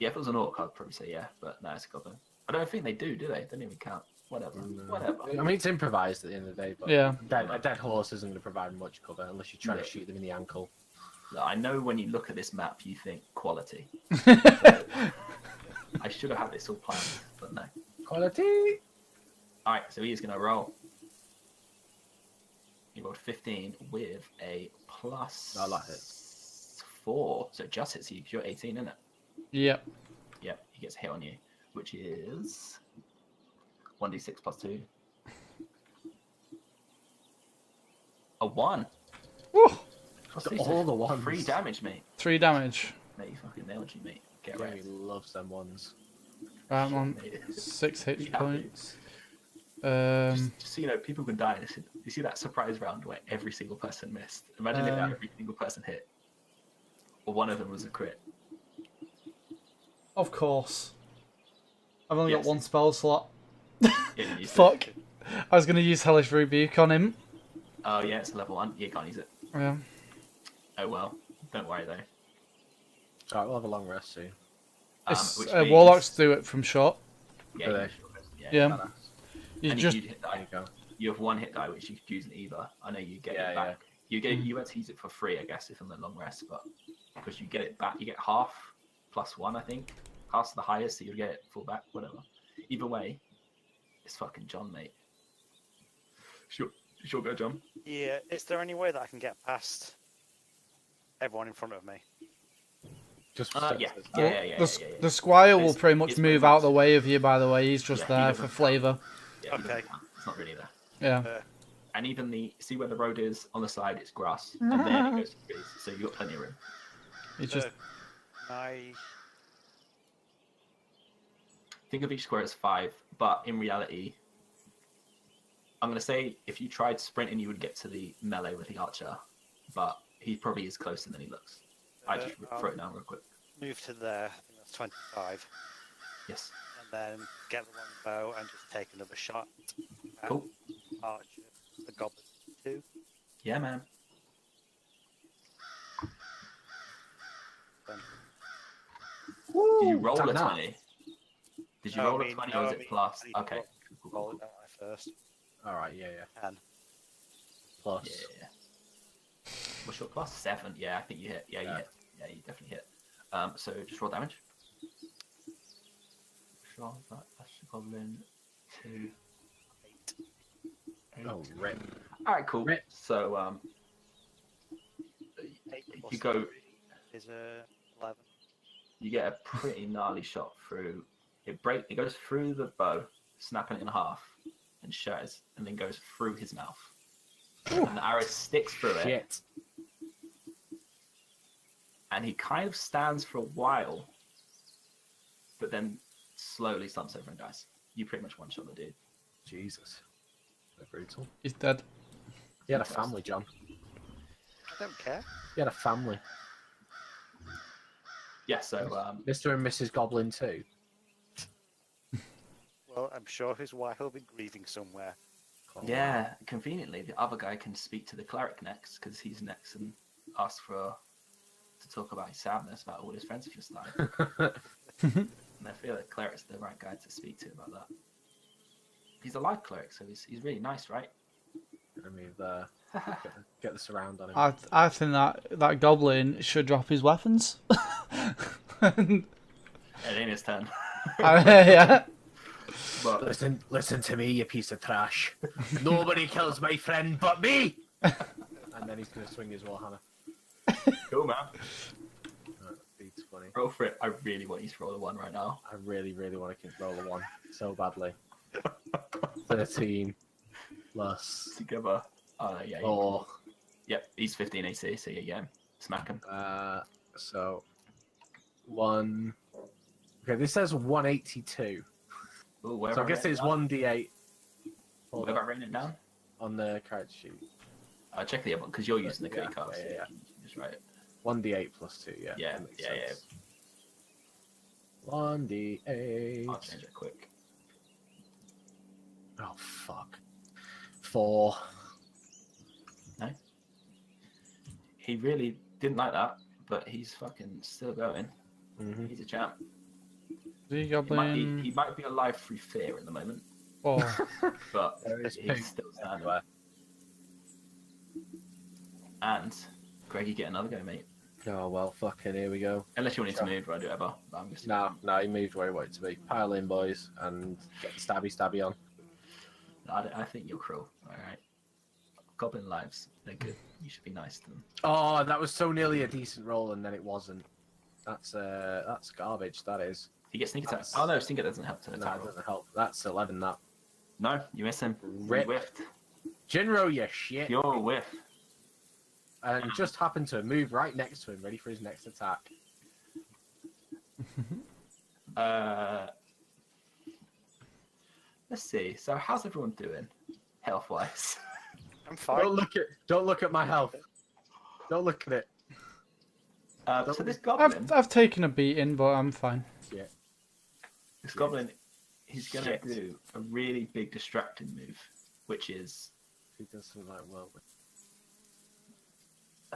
it was an orc, I'd probably say yeah, but no, it's a goblin. I don't think they do they? They don't even count. Whatever. Whatever. I mean, it's improvised at the end of the day, but Yeah. a dead horse isn't going to provide much cover unless you're trying to Yeah. shoot them in the ankle. Look, I know when you look at this map, you think quality. I should have had this all planned, but no. Quality! Alright, so he's going to roll. He rolled 15 with a plus I like it. 4. So it just hits you because you're 18, isn't it? Yep. Yep, he gets a hit on you, which is 1d6 plus 2. A 1. Woo! Plus Got two, so all the ones. 3 damage, mate. 3 damage. Mate, you fucking nailed you, mate. Get Jamie right. loves them ones. Right, I'm on Mate. 6 hit Yeah. points. Just so you know, people can die. You see that surprise round where every single person missed? Imagine if every single person hit. Or one of them was a crit. Of course. I've only got Yes. one spell slot. Yeah, you used it. Fuck. I was gonna use Hellish Rebuke on him. Oh yeah, it's a level 1. You can't use it. Yeah. Oh well. Don't worry though. Alright, we'll have a long rest soon. It's, Which means- Warlocks do it from short. Yeah, Do you they? should. Yeah. Badass. You And just you hit There die. you go. You have one hit die which you could use in either. I know you get Yeah, it back. You went to use it for free, I guess, if in the long rest, but because you get it back, you get half plus 1, I think. Half's the highest, so you'll get it full back, whatever. Either way, it's fucking John, mate. Sure go, John. Yeah, is there any way that I can get past everyone in front of me? Just Yeah. the squire will It's- pretty much it's move very out the way of you. By the way, he's just Yeah, he there doesn't for count. flavour. Yeah, he doesn't Okay. count. It's not really there. Yeah. And even see where the road is on the side, it's grass, and then it goes to trees, so you've got plenty of room. He's just I Think of each square as 5, but in reality, I'm going to say if you tried sprinting, you would get to the melee with the archer, but he probably is closer than he looks. I just throw it down real quick. move to there. I think that's 25, Yes. and then get the longbow and just take another shot. At Cool. Archer, the goblin 2. Yeah, man. Then Did you roll damn a that. 20? Did you No, roll I a mean- 20 no, or I was it mean, plus? I need to Okay. Cool, roll cool, it down first. Alright, yeah. 10. Plus. Yeah. What's your plus? 7. Yeah, I think you hit. Yeah, you Yeah. hit. Yeah, you definitely hit. So just roll damage. Sure, that's the goblin. 2. 8. Oh, rip. All right, cool. Rip. So 8 plus you go. 3 is 11. You get a pretty gnarly shot through. It goes through the bow, snapping it in half, and shatters, and then goes through his mouth. And the arrow sticks through it, Shit. and he kind of stands for a while, but then slowly slumps over and dies. You pretty much one-shot the dude. Jesus. So brutal. he's dead. He had a family, John. I don't care. He had a family. Yeah, so Mr. and Mrs. Goblin too. Well, I'm sure his wife will be grieving somewhere. yeah, conveniently, the other guy can speak to the cleric next because he's next and ask to talk about his sadness about all his friends have just died. And I feel like cleric's the right guy to speak to about that. He's a life cleric, so he's really nice, right? I mean, get the surround on him. I think that goblin should drop his weapons. It ain't his turn. Yeah. But Listen to me, you piece of trash. Nobody kills my friend but me. And then he's gonna swing his warhammer. cool, man. It's funny. Roll for it. I really want you to roll a 1 right now. I really want to roll a 1 so badly. 13. plus together. Oh no, yeah. 4. Yep, he's 15 AC, so yeah, yeah, smack him. So 1. Okay, this says 182. Ooh, where So I have guess written it's it down? 1d8. Where have I written it down? On the character sheet. Check the other one because you're using the credit Yeah, card. yeah, So yeah. you can just write it. 1d8 plus 2, yeah. Yeah, that makes yeah, yeah. sense. 1d8. I'll change it quick. Oh, fuck. 4. No. He really didn't like that, but he's fucking still going. Mm-hmm. He's a champ. The He goblin. might be alive through fear at the moment, 4. but There is he's still standing. And Greg, you get another go, mate. Oh, well, fucking here we go. Unless you want him to move, or I do whatever. But I'm just No, he moved where he wanted to be. Pile in, boys, and get the stabby on. I think you're cruel. All right. Goblin lives, they're good. You should be nice to them. Oh, that was so nearly a decent roll, and then it wasn't. That's garbage, that is. He gets sneak attack. That's- Oh no, sneak attack doesn't help to No, attack it roll. doesn't help. That's 11, that. No, you miss him. You Rip. whiffed. Jinro, you shit. You're a whiff. And just happened to move right next to him, ready for his next attack. Let's see. So how's everyone doing, health-wise? I'm fine. Don't look at my health. Don't look at it. So this goblin, I've taken a beating, but I'm fine. Shit. this goblin, he's gonna Shit. do a really big distracting move, which is, He does something like well.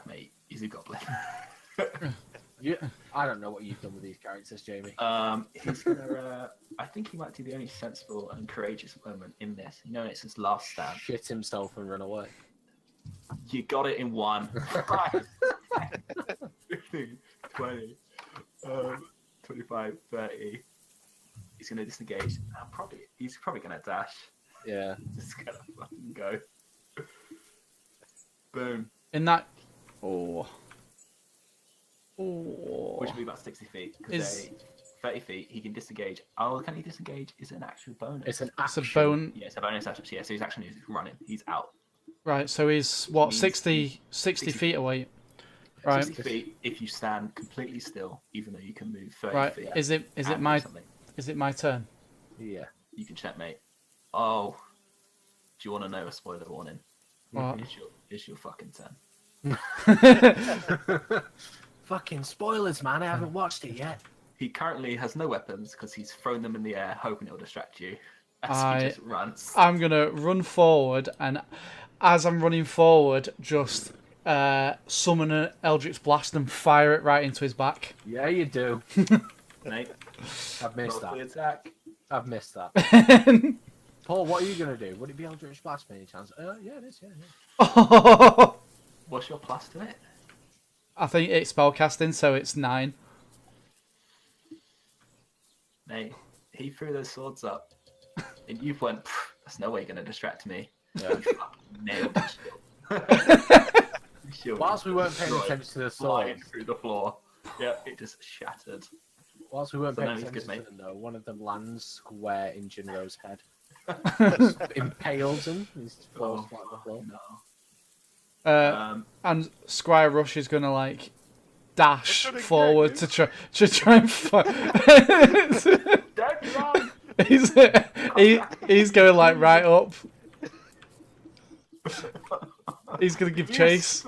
mate, he's a goblin. Yeah, I don't know what you've done with these characters, Jamie. He's gonna. I think he might do the only sensible and courageous moment in this. You know, it's his last stand. Shit himself and run away. You got it in 1. 5, 15, 20, 25, 30. He's gonna disengage. He's probably gonna dash. Yeah. Just gonna fucking go. Boom. In that. Oh. Oh. Which would be about 60 feet. Is- 30 feet, he can disengage. Oh, can he disengage? Is it an actual bonus? It's an It's a action. bone. Yeah, it's a bonus action. Yeah, so he's actually running. He's out. Right, so he's what, Means 60 60 feet away. Right. 60 feet if you stand completely still, even though you can move 30 Right. feet. Is it and do my something. turn? Yeah. You can check, mate. Oh, do you want to know a spoiler warning? What? It's your fucking turn. Fucking spoilers, man. I haven't watched it yet. He currently has no weapons because he's thrown them in the air, hoping it'll distract you. As I- he just runs. I'm gonna run forward, and as I'm running forward, just summon an Eldritch Blast and fire it right into his back. Yeah, you do. Mate, I've missed roll for the that. attack. I've missed that. Paul, what are you gonna do? Would it be Eldritch Blast by any chance? Yeah, it is. Yeah. What's your plus to it? I think it's spellcasting, so it's 9. Mate, he threw those swords up, and you went, "There's no way you're gonna distract me." Yeah. You fucking nailed the shield. Whilst we weren't paying Destroyed, attention to the flying swords, through the floor. Yeah, it just shattered. whilst we weren't So paying now he's attention good, to them, though, one of them lands square in Jinro's head. Uh, Impales him. He's falls Oh, flat on the floor. no. And Squire Rush is gonna like dash That's what I forward get, to try and fight. Don't run! he's going like right up. He's gonna give chase.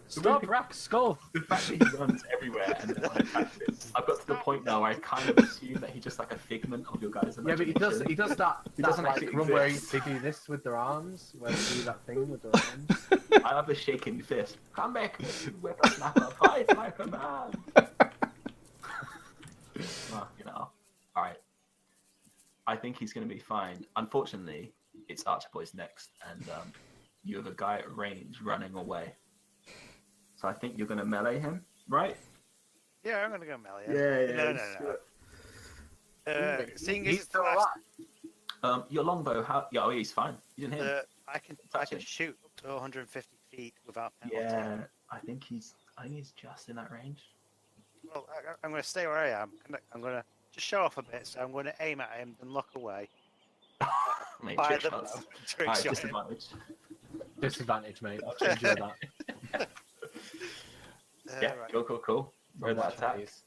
Stop, Rack, skull! The fact that he runs everywhere and no one attacks him, I've got to the point now where I kind of assume that he's just like a figment of your guys' Yeah, but he does that. He that doesn't like actually run where exist. they do this with their arms, where they do that thing with their arms. I have a shaking fist. Come back, whippersnapper, fight like a man. Well, you know, all right. I think he's going to be fine. Unfortunately, it's Archer Boy's next, and you have a guy at range running away. So I think you're going to melee him, right? Yeah, I'm gonna go melee. No. Seeing as He's it's the still last, alive. Your longbow, yeah, oh, he's fine. You didn't hit him. I can shoot up to 150 feet without penalty. Yeah, I think he's just in that range. Well, I'm going to stay where I am. I'm going to just show off a bit. So I'm going to aim at him and look away. Mate, Fire trick them shots. up. Trick Alright, shot him. disadvantage. Disadvantage, mate. Enjoy that. Yeah, Right. cool. Roll that Watch attack. these.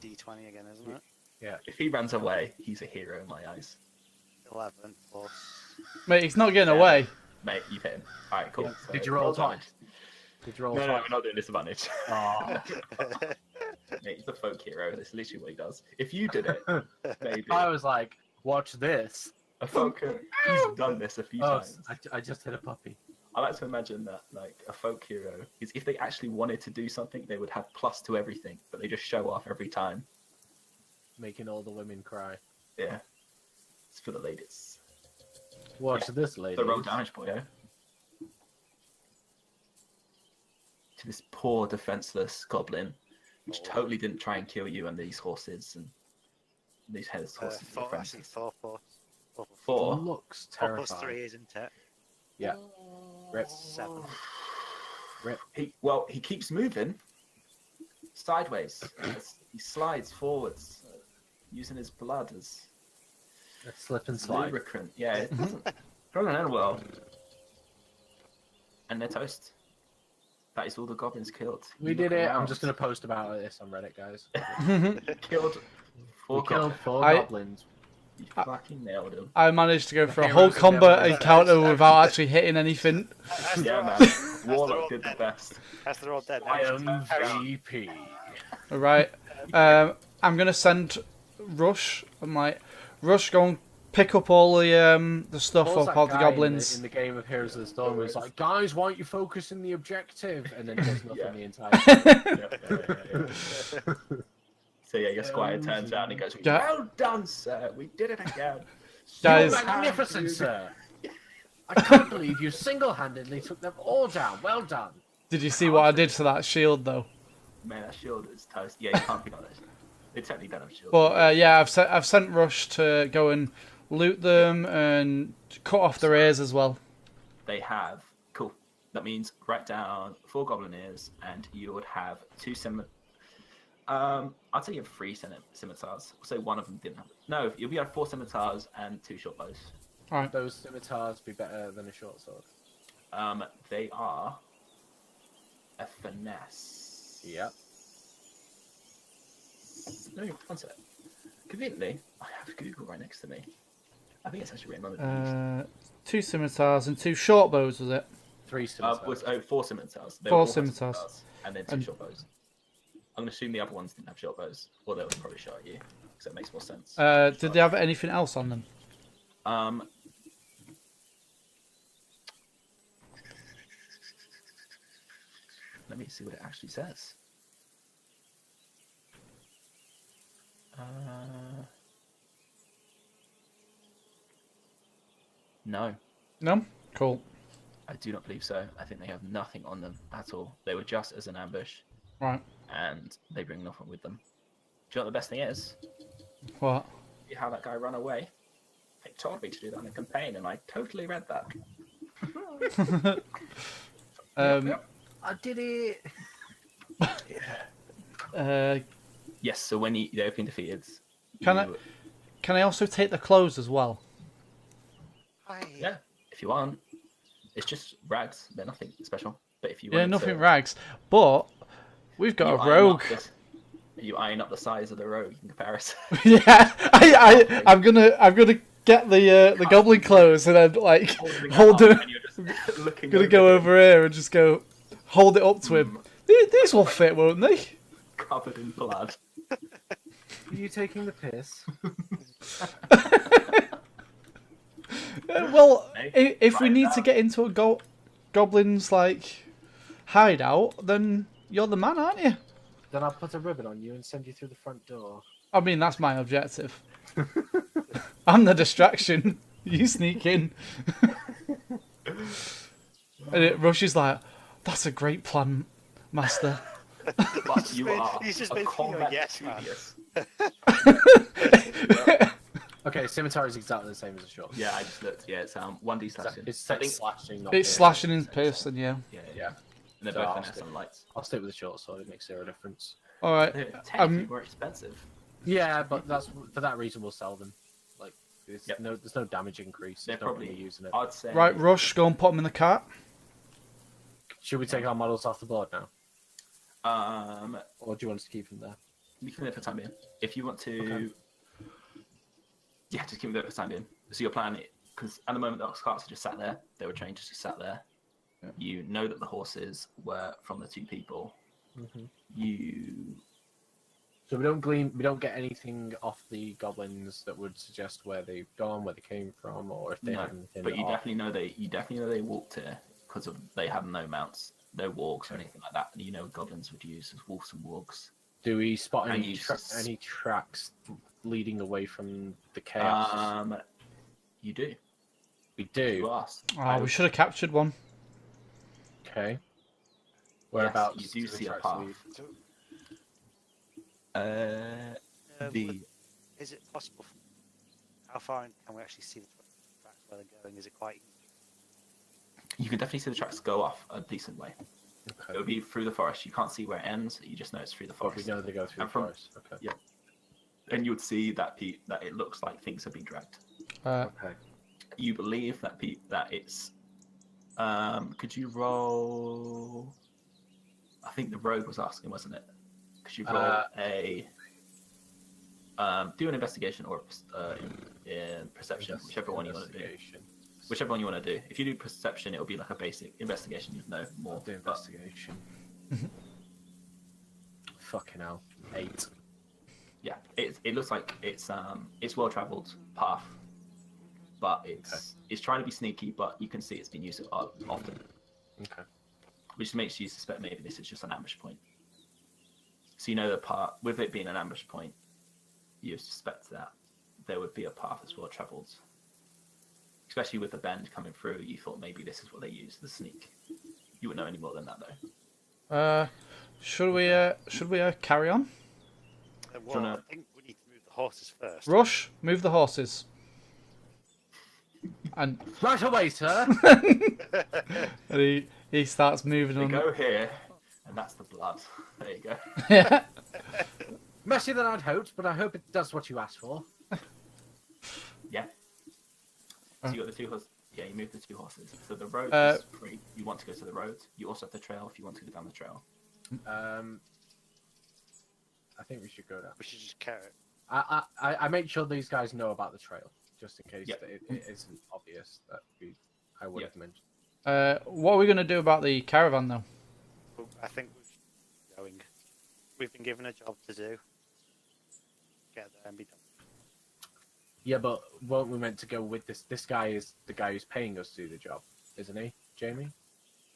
D20 again, isn't it? If he runs away, he's a hero in my eyes. 11 plus. Mate, he's not getting Yeah. away. Mate, you've hit him. Alright, cool. Yeah. So Did you roll damage. twice? Did you roll No, twice? we're not doing disadvantage. Oh, Mate, he's a folk hero. That's literally what he does. If you did it, maybe. I was like, watch this. A folk hero. He's done this a few Oh, times. I just hit a puppy. I like to imagine that, like, a folk hero is if they actually wanted to do something, they would have plus to everything, but they just show off every time. Making all the women cry. Yeah. It's for the ladies. Watch this, lady. The roll damage, boyo. To this poor, defenseless goblin, which totally didn't try and kill you and these horses and these horses. are Four, friends. actually, 4 plus. 4 plus, Four. Looks 4 terrifying. plus 3, isn't it? Yeah. Rip. 7. Rip. He keeps moving sideways. He slides forwards, using his blood as A slip and slide. lubricant. Yeah, it doesn't end well. And they're toast. That is all the goblins killed. We did it. I'm just going to post about this on Reddit, guys. Killed We 4 killed goblins. 4 I- goblins. You fucking nailed him. I managed to go for a heroes whole of the combat devil. encounter without actually hitting anything. Yeah, man. As Warlock did the best. they're all dead. I now, am carry on. VP. Alright. I'm gonna send Rush. I'm like, Rush, go and pick up all the stuff What was of that all the guy goblins. in the game of Heroes of the Storm who was like, guys, why aren't you focusing the objective? And then does nothing Yeah. the entire time. So yeah, your squire turns out and he goes, Yeah. "Well done, sir. We did it again." Guys, You're magnificent, sir. I can't believe you single-handedly took them all down. Well done. did you see what I did to that shield though? Man, that shield is toast. Yeah, you can't be honest. They technically don't have shield. But yeah, I've sent Rush to go and loot them and cut off their ears as well. They have cool. That means write down 4 goblin ears, and you would have 2 I'd say you have 3 scimitars. So one of them didn't have. No, you'll be have 4 scimitars and 2 short bows. Alright. Those scimitars be better than a short sword. They are a finesse. Yep. No, one sec. Conveniently, I have Google right next to me. I think it's actually written on the 2 scimitars and 2 short bows, was it? 3 scimitars. 4 scimitars. They 4 were scimitars. and then 2 short bows. I'm gonna assume the other ones didn't have short bows, or they would probably shot at you, because that makes more sense. Did they have anything else on them? Let me see what it actually says. No, No? Cool. I do not believe so. I think they have nothing on them at all. They were just as an ambush, Right. and they bring nothing with them. Do you know what the best thing is? What? You how that guy ran away. They told me to do that in a campaign, and I totally read that. I did it. Yes, so when they've been defeated, Can I also take the clothes as well? Hi. Yeah, if you want. It's just rags. They're nothing special. But if you Yeah, want nothing to, rags. But we've got you a iron rogue. up you iron up the size of the rogue in comparison. Yeah, I'm gonna get the goblin clothes and then like hold it. And you're just looking Gonna go over here and just go hold it up to him. These will fit, won't they? covered in blood. Are you taking the piss? Well, Hey, if we right need to now. get into a goblin's like hideout, then you're the man, aren't you? Then I'll put a ribbon on you and send you through the front door. I mean, that's my objective. I'm the distraction. You sneak in. And Rush is like, that's a great plan, master. But you are he's just a been thinking, combat yes, man. genius. Okay, scimitar is exactly the same as a short. Yeah, I just looked. Yeah, it's 1d slashing. It's I think. slashing, not It's piercing. slashing and piercing, yeah. Yeah, Yeah. And they're So both I'll finesse stick- on lights. I'll stick with the short sword. It makes zero difference. All right. They're technically more expensive. Yeah, but that's for that reason we'll sell them. Like Yep. There's no damage increase. They're There's no point probably in using it. I'd say. Right, Rush, go and put them in the cart. Should we take our models off the board now, Um, or do you want us to keep them there? we can do it for the time being. If you want to, Okay. yeah, just keep it there for the time being. So your plan, because at the moment the ox carts are just sat there. They were trained just to sat there. Yeah. You know that the horses were from the 2 people. Mm-hmm. You So we don't get anything off the goblins that would suggest where they've gone, where they came from, or if they No, had anything. but you off. definitely know they walked here because they had no mounts, no wargs or anything like that. You know, goblins would use as wolves and wargs. Do we spot And any you any tracks leading away from the chaos? You do. We do. You asked. Oh, we should have captured one. Okay. Whereabouts? Yes, you do the see a tracks path. lead? Is it possible? How far in can we actually see the tracks where they're going? Is it quite easy? You can definitely see the tracks go off a decent way. Okay. It would be through the forest. You can't see where it ends. You just know it's through the But we forest. know they go through And the from- forest. Okay. Yeah. And you would see that it looks like things have been dragged. Okay. You believe that that it's. Could you roll? I think the rogue was asking, wasn't it? Could you roll do an investigation or in perception, whichever one you want to do. Investigation. Whichever one you want to do. If you do perception, it'll be like a basic investigation. You'd know more. I'll do but- investigation. Fucking hell. 8. Yeah, it looks like it's well traveled path, but it's trying to be sneaky. But you can see it's been used often, Okay. which makes you suspect maybe this is just an ambush point. So you know the part with it being an ambush point, you suspect that there would be a path that's well traveled. Especially with the bend coming through, you thought maybe this is what they use, the sneak. You wouldn't know any more than that though. Should we carry on? Well, I think we need to move the horses first. Rush, move the horses. And Right away, sir. and he starts moving They on. go here, and that's the blood. There you go. Yeah. Messier than I'd hoped, but I hope it does what you asked for. Yeah. So you got the 2 horses. Yeah, you move the 2 horses. So the road is free. You want to go to the road. You also have the trail if you want to go down the trail. I think we should go down. We should just carry it. I make sure these guys know about the trail, just in case Yep. it isn't obvious that I would have mentioned. What are we going to do about the caravan, though? Well, I think we should keep going. We've been given a job to do. Get there and be done. Yeah, but weren't we meant to go with this? This guy is the guy who's paying us to do the job, isn't he, Jamie?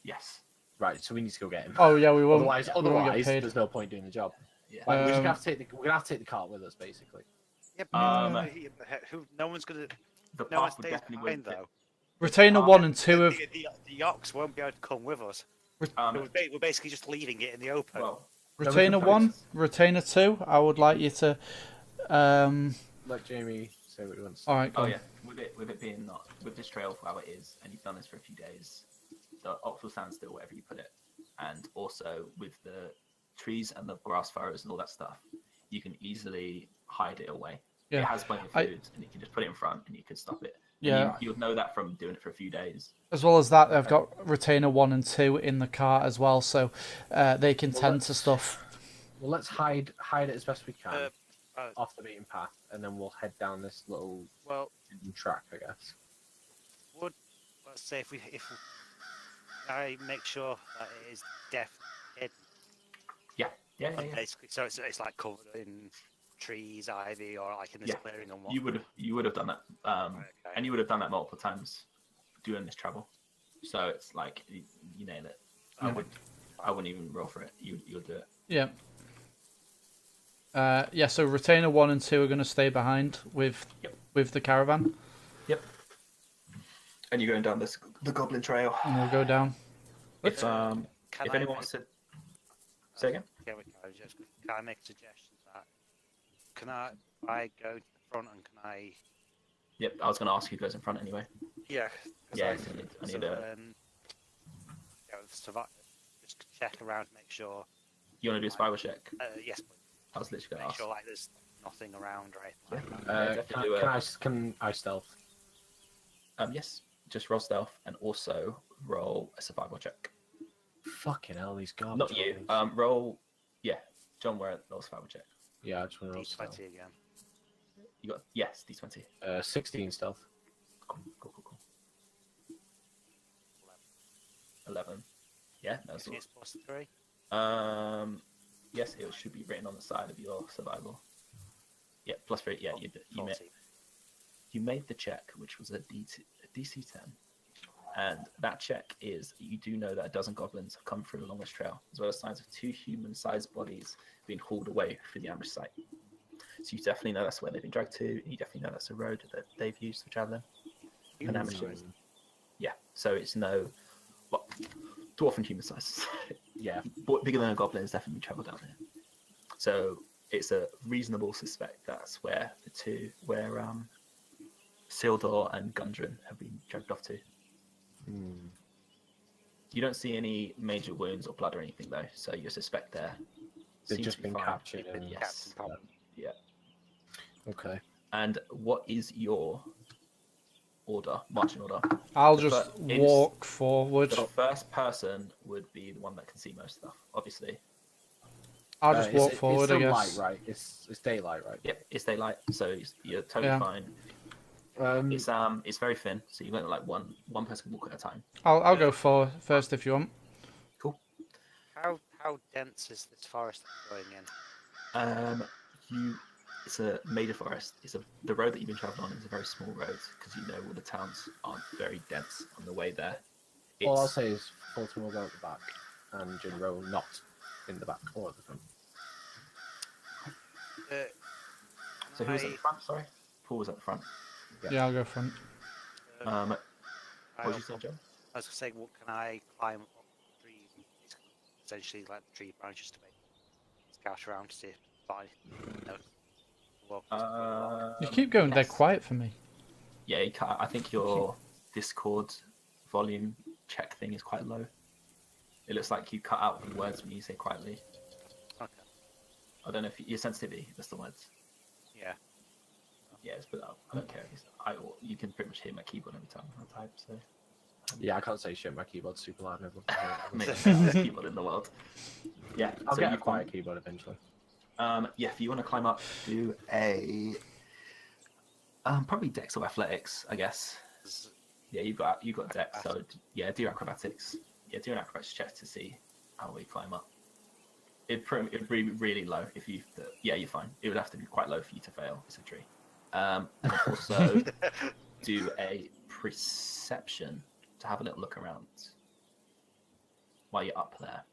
Yes. Right, so we need to go get him. Oh yeah, we won't. Otherwise, we won't get paid. there's no point doing the job. Yeah. Like, we're just gonna have to take we're gonna have to take the cart with us, basically. Yeah, but no one's gonna. The No one path would stays definitely behind win. though. Retainer 1 and 2 of The ox won't be able to come with us. Um, We're basically just leaving it in the open. well, Retainer can 1, Retainer 2. I would like you to. Let Jamie say what he wants. All right. Go oh on. yeah, with it being not with this trail for how it is, and you've done this for a few days, the ox will stand still wherever you put it, and also with the trees and the grass furrows and all that stuff, you can easily hide it away. Yeah. It has plenty of food, and you can just put it in front, and you can stop it. And Yeah. you'll know that from doing it for a few days. As well as that, they've got Retainer 1 and 2 in the cart as well, so they can tend to stuff. Well, let's hide it as best we can Uh, off the beaten path, and then we'll head down this little well, track, I guess. let's say if I make sure that it is definitely Yeah. basically, so it's like covered in trees, ivy, or like in this Yeah. clearing and what. You would have done that, Okay. and you would have done that multiple times doing this travel. So it's like you nail it. I wouldn't even roll for it. You'll do it. Yeah. Yeah, so Retainer 1 and 2 are going to stay behind with the caravan, And you're going down the Goblin Trail. and we'll go down. If Can if I anyone wants to say again, Can I make a suggestion that I go to the front and can I? yep. I was going to ask who goes in front anyway. Yeah. Yeah, I need a. Just check around to make sure. You want to do a spiral check? Yes, please. I was literally going to Make ask. sure like there's nothing around or anything like that. definitely do Can I stealth? Yes, just roll stealth and also roll a survival check. Fucking hell, these garbage. Not you. rolls. Roll. Yeah, John, roll a survival check. Yeah, I just want to roll stealth. D20 again. You got D20. 16 stealth. Cool. 11. Yeah, that's all. It's +3. Yes, it should be written on the side of your survival. Yeah, +3. Yeah, you made the check, which was a DC 10. And that check is you do know that a dozen goblins have come through along this trail, as well as signs of 2 human-sized bodies being hauled away through the ambush site. So you definitely know that's where they've been dragged to, and you definitely know that's a road that they've used for traveling. And ambushes. Yeah, so it's dwarf and human size. Yeah. Bigger than a goblin has definitely travelled down here. So it's a reasonable suspect that's where Sildor and Gundren have been dragged off to. You don't see any major wounds or blood or anything though, so you suspect They've just been captured. Yes. Yeah. Okay. And what is your marching order? I'll just walk forward. The first person would be the one that can see most stuff, obviously. I'll just walk forward, I guess. It's light, right? It's daylight, right? Yep, it's daylight, so you're totally fine. It's very thin, so you're going to like one person can walk at a time. I'll go first if you want. Cool. How dense is this forest going in? It's a major forest. The road that you've been traveling on is a very small road because you know all the towns aren't very dense on the way there. All I'll say is Fulton will go at the back and Jinro not in the back or at the front. So who was at the front? Sorry, Paul was at the front. Yeah, I'll go front. What did you say, Joe? I was saying, what can I climb up the tree? Essentially, like the tree branches to make scout around to see if I You keep going dead quiet for me. Yeah, I think your Discord volume check thing is quite low. It looks like you cut out the words when you say quietly. Okay. I don't know if your sensitivity, that's the words. Yeah. Yeah, it's put out. I don't care. You can pretty much hear my keyboard every time I type, so. Yeah, I can't say shit. My keyboard's super loud. Maybe the best keyboard in the world. Yeah, I'll get a quiet keyboard eventually. If you want to climb up, do a probably Dex or Athletics, I guess. Yeah, you've got Dex, so yeah, do acrobatics. Yeah, do an acrobatics check to see how we climb up. It'd be really low if you. Yeah, you're fine. It would have to be quite low for you to fail. It's a tree. And also do a perception to have a little look around while you're up there.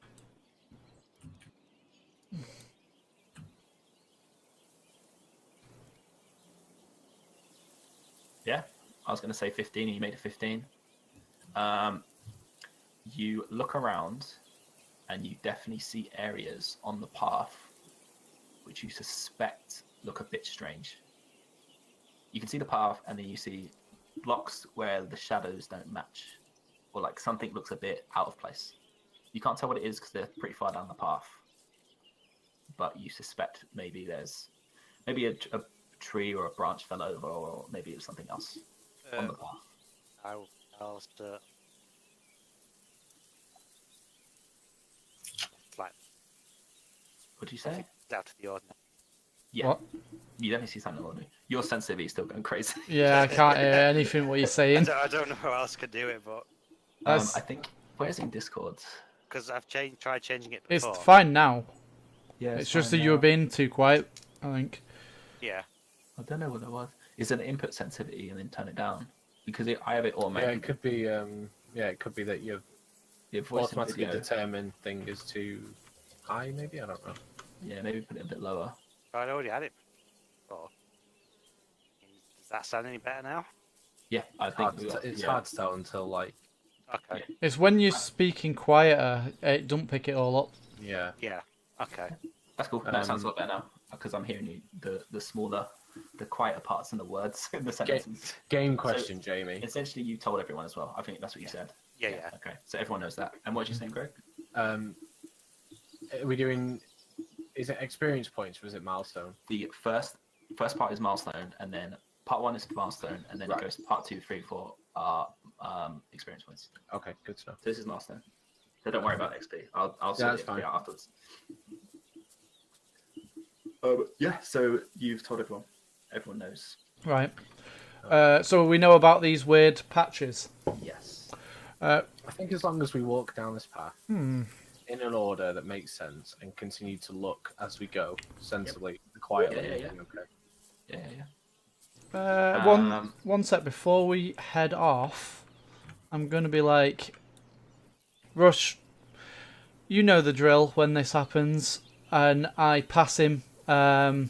Yeah, I was going to say 15 and you made it 15. You look around and you definitely see areas on the path which you suspect look a bit strange. You can see the path and then you see blocks where the shadows don't match, or like something looks a bit out of place. You can't tell what it is because they're pretty far down the path, but you suspect maybe there's a tree or a branch fell over, or maybe it was something else on the path. I'll start. Like, What did you say? it's out of the ordinary. Yeah, What? you definitely see something ordinary. Your sensitivity is still going crazy. Yeah, I can't hear anything what you're saying. I don't know how else could do it, but I think where's in Discord? because I've tried changing it It's before. fine now. Yeah, It's just that you were being too quiet, I think. Yeah. I don't know what it was. Is it input sensitivity and then turn it down? Because I have it automatic. Yeah, it could be. It could be that your voice and automatically video. determined thing is too high. Maybe I don't know. Yeah, maybe put it a bit lower. I'd already had it before. Does that sound any better now? Yeah, I think It's hard to tell until like. Okay. It's when you're speaking quieter, it don't pick it all up. Yeah. Yeah. Okay. That's cool. That sounds a lot better now because I'm hearing you the smaller, the quieter parts in the words in the sentences. Game question, Jamie. Essentially, you told everyone as well. I think that's what you said. Yeah. Okay, so everyone knows that. And what did you say, Greg? Are we doing? Is it experience points or is it milestone? The first part is milestone, and then part 1 is milestone, and then Right. it goes to part 2, 3, 4 are experience points. Okay, good stuff. So this is milestone. So don't worry about XP. I'll sort that's the fine. XP out afterwards. Yeah. So you've told everyone. Everyone knows. Right. So we know about these weird patches. Yes. I think as long as we walk down this path in an order that makes sense and continue to look as we go sensibly, quietly. Yeah. Okay. Yeah. One sec before we head off, I'm gonna be like, Rush, you know the drill when this happens, and I pass him one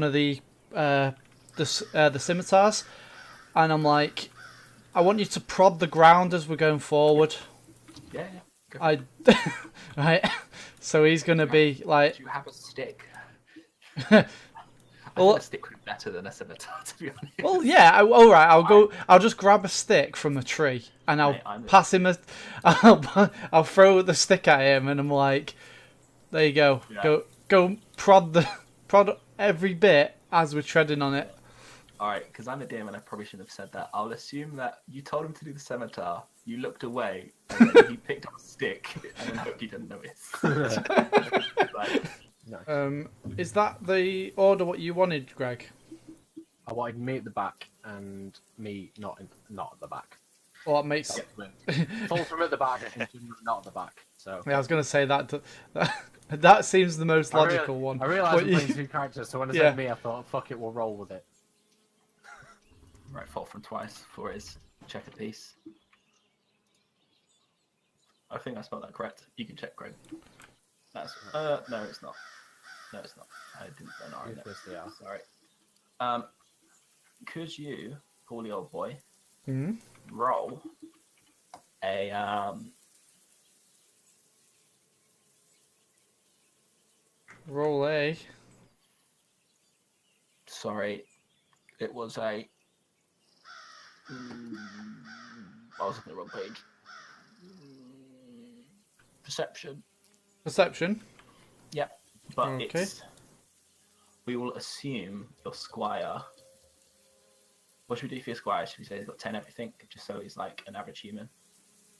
of the scimitars, and I'm like, I want you to prod the ground as we're going forward. Yeah. Right. So he's gonna be like, Do you have a stick? well, a stick would be better than a scimitar, to be honest. well, yeah. All right. I'll just grab a stick from the tree and I'll pass him I'll throw the stick at him, and I'm like, there you go. Yeah. Go prod every bit as we're treading on it. All right, because I'm a DM and I probably shouldn't have said that. I'll assume that you told him to do the scimitar, you looked away, and then he picked up a stick, and then hope you didn't notice. Nice. Is that the order what you wanted, Greg? I wanted me at the back and me not at the back. Well, that makes. Full from at the back and not at the back. So Yeah, I was gonna say that seems the most logical one. I realised I'm playing 2 characters, so when I said me, I thought, fuck it, we'll roll with it. Right, fall from twice for his checker piece. I think I spelled that correct. You can check, Greg. That's no, it's not. No, it's not. I didn't put an R in it. Sorry. Could you, Paulie old boy, roll a Roll A. Sorry, it was a. I was on the wrong page. Perception. Perception. Yeah, but Okay. we will assume your squire. What should we do for your squire? Should we say he's got 10 everything, just so he's like an average human?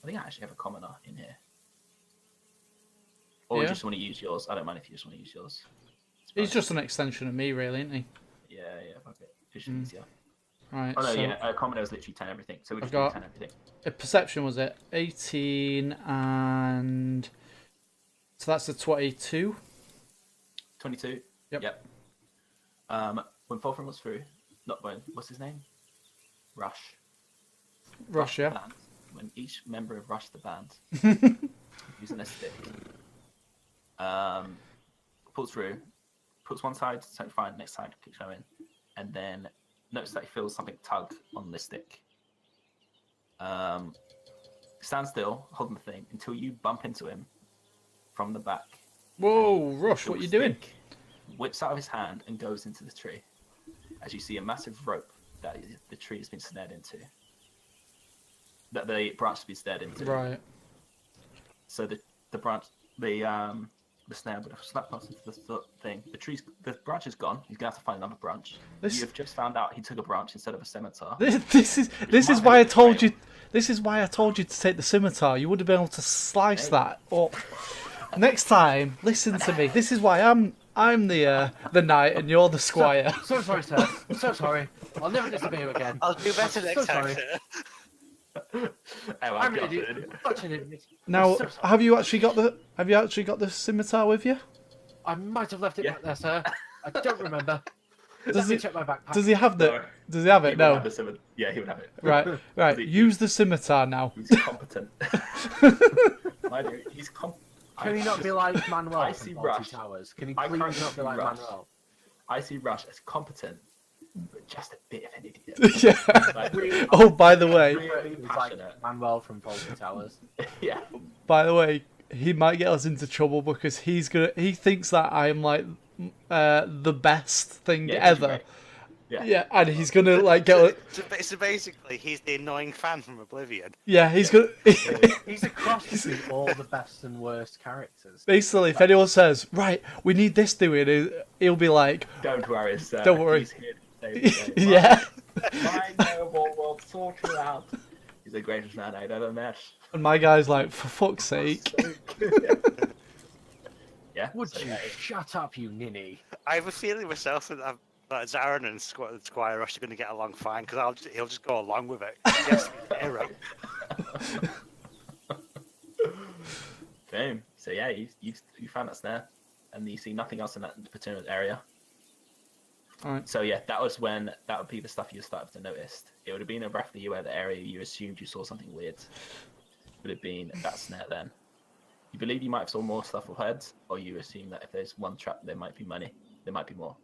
I think I actually have a commoner in here. Or you just want to use yours? I don't mind if you just want to use yours. He's just an extension of me, really, isn't he? Yeah, fuck it. It's just easier. Right. Oh no, so commoner is literally 10 everything, so we just got- do 10 everything. perception was it 18 and so that's a 22. 22. Yep. When Fulfram was through, not when. What's his name? Rush. Rush, yeah. Band, when each member of Rush the band using a stick pulls through, puts one side, something fine, next side keeps going, and then notice that he feels something tug on the stick. Stand still, holding the thing until you bump into him from the back. Whoa, Rush, what The you doing? stick whips out of his hand and goes into the tree. As you see a massive rope that the tree has been snared into. That the branch has been snared into. Right. So the branch, the snare would have snapped onto the thing. The branch is gone. He's gonna have to find another branch. You've just found out he took a branch instead of a scimitar. This is why I told you. This is why I told you to take the scimitar. You would have been able to slice that up. Next time, listen to me. This is why I'm the knight and you're the squire. So sorry, sir. I'm so sorry. I'll never disobey you again. I'll do better next time, sorry. sir. I'm an idiot. Such an idiot. Now, So sorry. have you actually got the scimitar with you? I might have left it back there, sir. I don't remember. Does Let me he? check my backpack. Does he have the? No. Does he have He it? would No. have the yeah, he would have it. Right. Use the scimitar now. He's competent. He's competent. Can he not be like Manuel I from see Fawlty Rush. Towers? Can he I please currently not be see like Rush. Manuel? I see Rush as competent, but just a bit of an idiot. Yeah. Like, Oh, by the way, really He's like passionate. Manuel from Fawlty Towers. Yeah. he might get us into trouble because he thinks that I'm like the best thing Yeah, ever, Yeah, and he's gonna like get. So basically, he's the annoying fan from Oblivion. Yeah, he's gonna. He's a cross between all the best and worst characters. Basically, if anyone says, "Right, we need this doing," he'll be like, Don't worry, sir. Don't worry. He's here to save the day. "Yeah." My noble will sort you out. He's the greatest man I'd ever met. And my guy's like, "For fuck's sake!" Yeah. Would so, you yeah, shut up, you ninny? I have a feeling myself that Zarin and Squire Rush are going to get along fine because he'll just go along with it. Yes, hero. Boom. So yeah, you found that snare, and you see nothing else in that particular area. Alright. So yeah, that would be the stuff you started to notice. It would have been roughly you were the area you assumed you saw something weird. Would have been that snare then. You believe you might have saw more stuff ahead, or you assume that if there's one trap, there might be money, there might be more.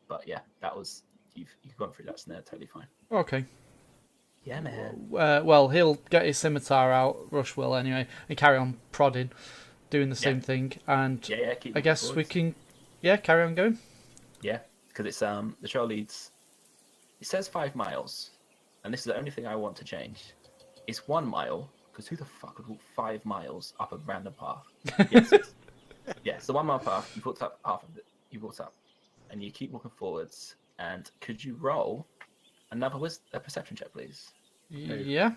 But yeah, that was you've gone through that snare totally fine. Okay. Yeah, man. Well, he'll get his scimitar out. Rush will anyway, and carry on prodding, doing the same thing. And Yeah. Keep I guess we forwards. can, carry on going. Yeah, because it's the trail leads. It says 5 miles, and this is the only thing I want to change. It's 1 mile, because who the fuck would walk 5 miles up a random path? Yes, it's the 1 mile path. You walked up half of it. You walked up, and you keep walking forwards. And could you roll another a perception check, please? Yeah.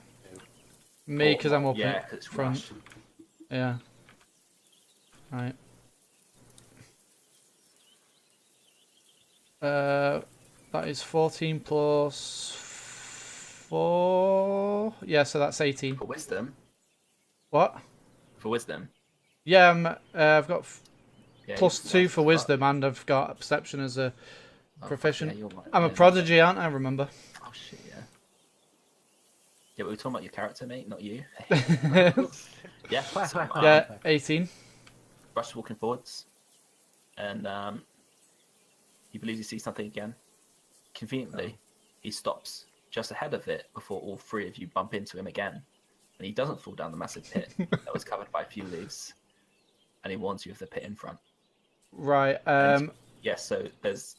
Me, because I'm up Yeah, because it's front. rush. Yeah. Right. That is 14 plus 4. Yeah, so that's 18. For wisdom. What? For wisdom. Yeah, I've got Yeah, plus you- 2 for fuck. wisdom, and I've got perception as a Oh, fuck, proficient. yeah, you're right. I'm a Yeah, prodigy, aren't I? Remember? Oh shit, yeah. Yeah, but we're talking about your character, mate, not you. Yeah. So, Yeah, 18. Rush is walking forwards, and he believes he sees something again. Conveniently, he stops just ahead of it before all 3 of you bump into him again, and he doesn't fall down the massive pit that was covered by a few leaves, and he warns you of the pit in front. Right. Yeah, so there's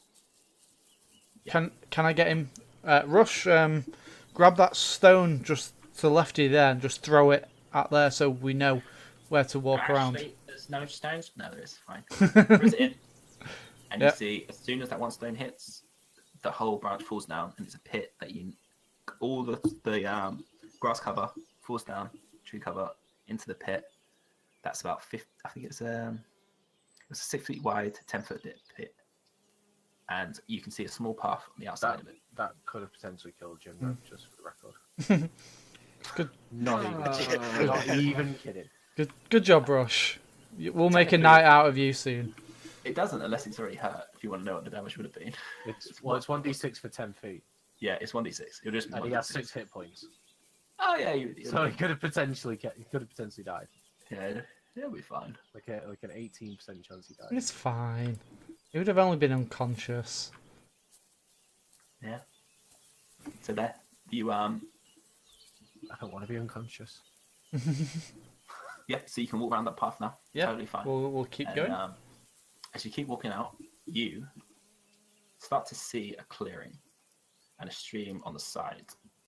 Can I get him? Rush, grab that stone just to the left of you there and just throw it out there so we know where to walk around. Actually, there's no stones. No, there is. Fine. Throws it in, and Yeah. you see as soon as that one stone hits, the whole branch falls down, and it's a pit that all the grass cover falls down, tree cover into the pit. That's about 50. I think it's a 6 feet wide, 10-foot dip pit, and you can see a small path on the outside of it. That could have potentially killed Jim, though, just for the record. Good. Not even kidding. Good job, Rush. We'll make a night out of you soon. It doesn't unless it's already hurt. If you want to know what the damage would have been. It's 1d6 for 10 feet, Yeah, it's 1d6. It'll just be and he has 6 1d6. hit points, Oh yeah, so he could have potentially died. yeah, it'll be fine. Like an 18% chance he died. It's fine. He would have only been unconscious. Yeah. So there, you I don't want to be unconscious. yeah. So you can walk around that path now. Yeah, Totally fine. we'll keep And, going. as you keep walking out, you start to see a clearing and a stream on the side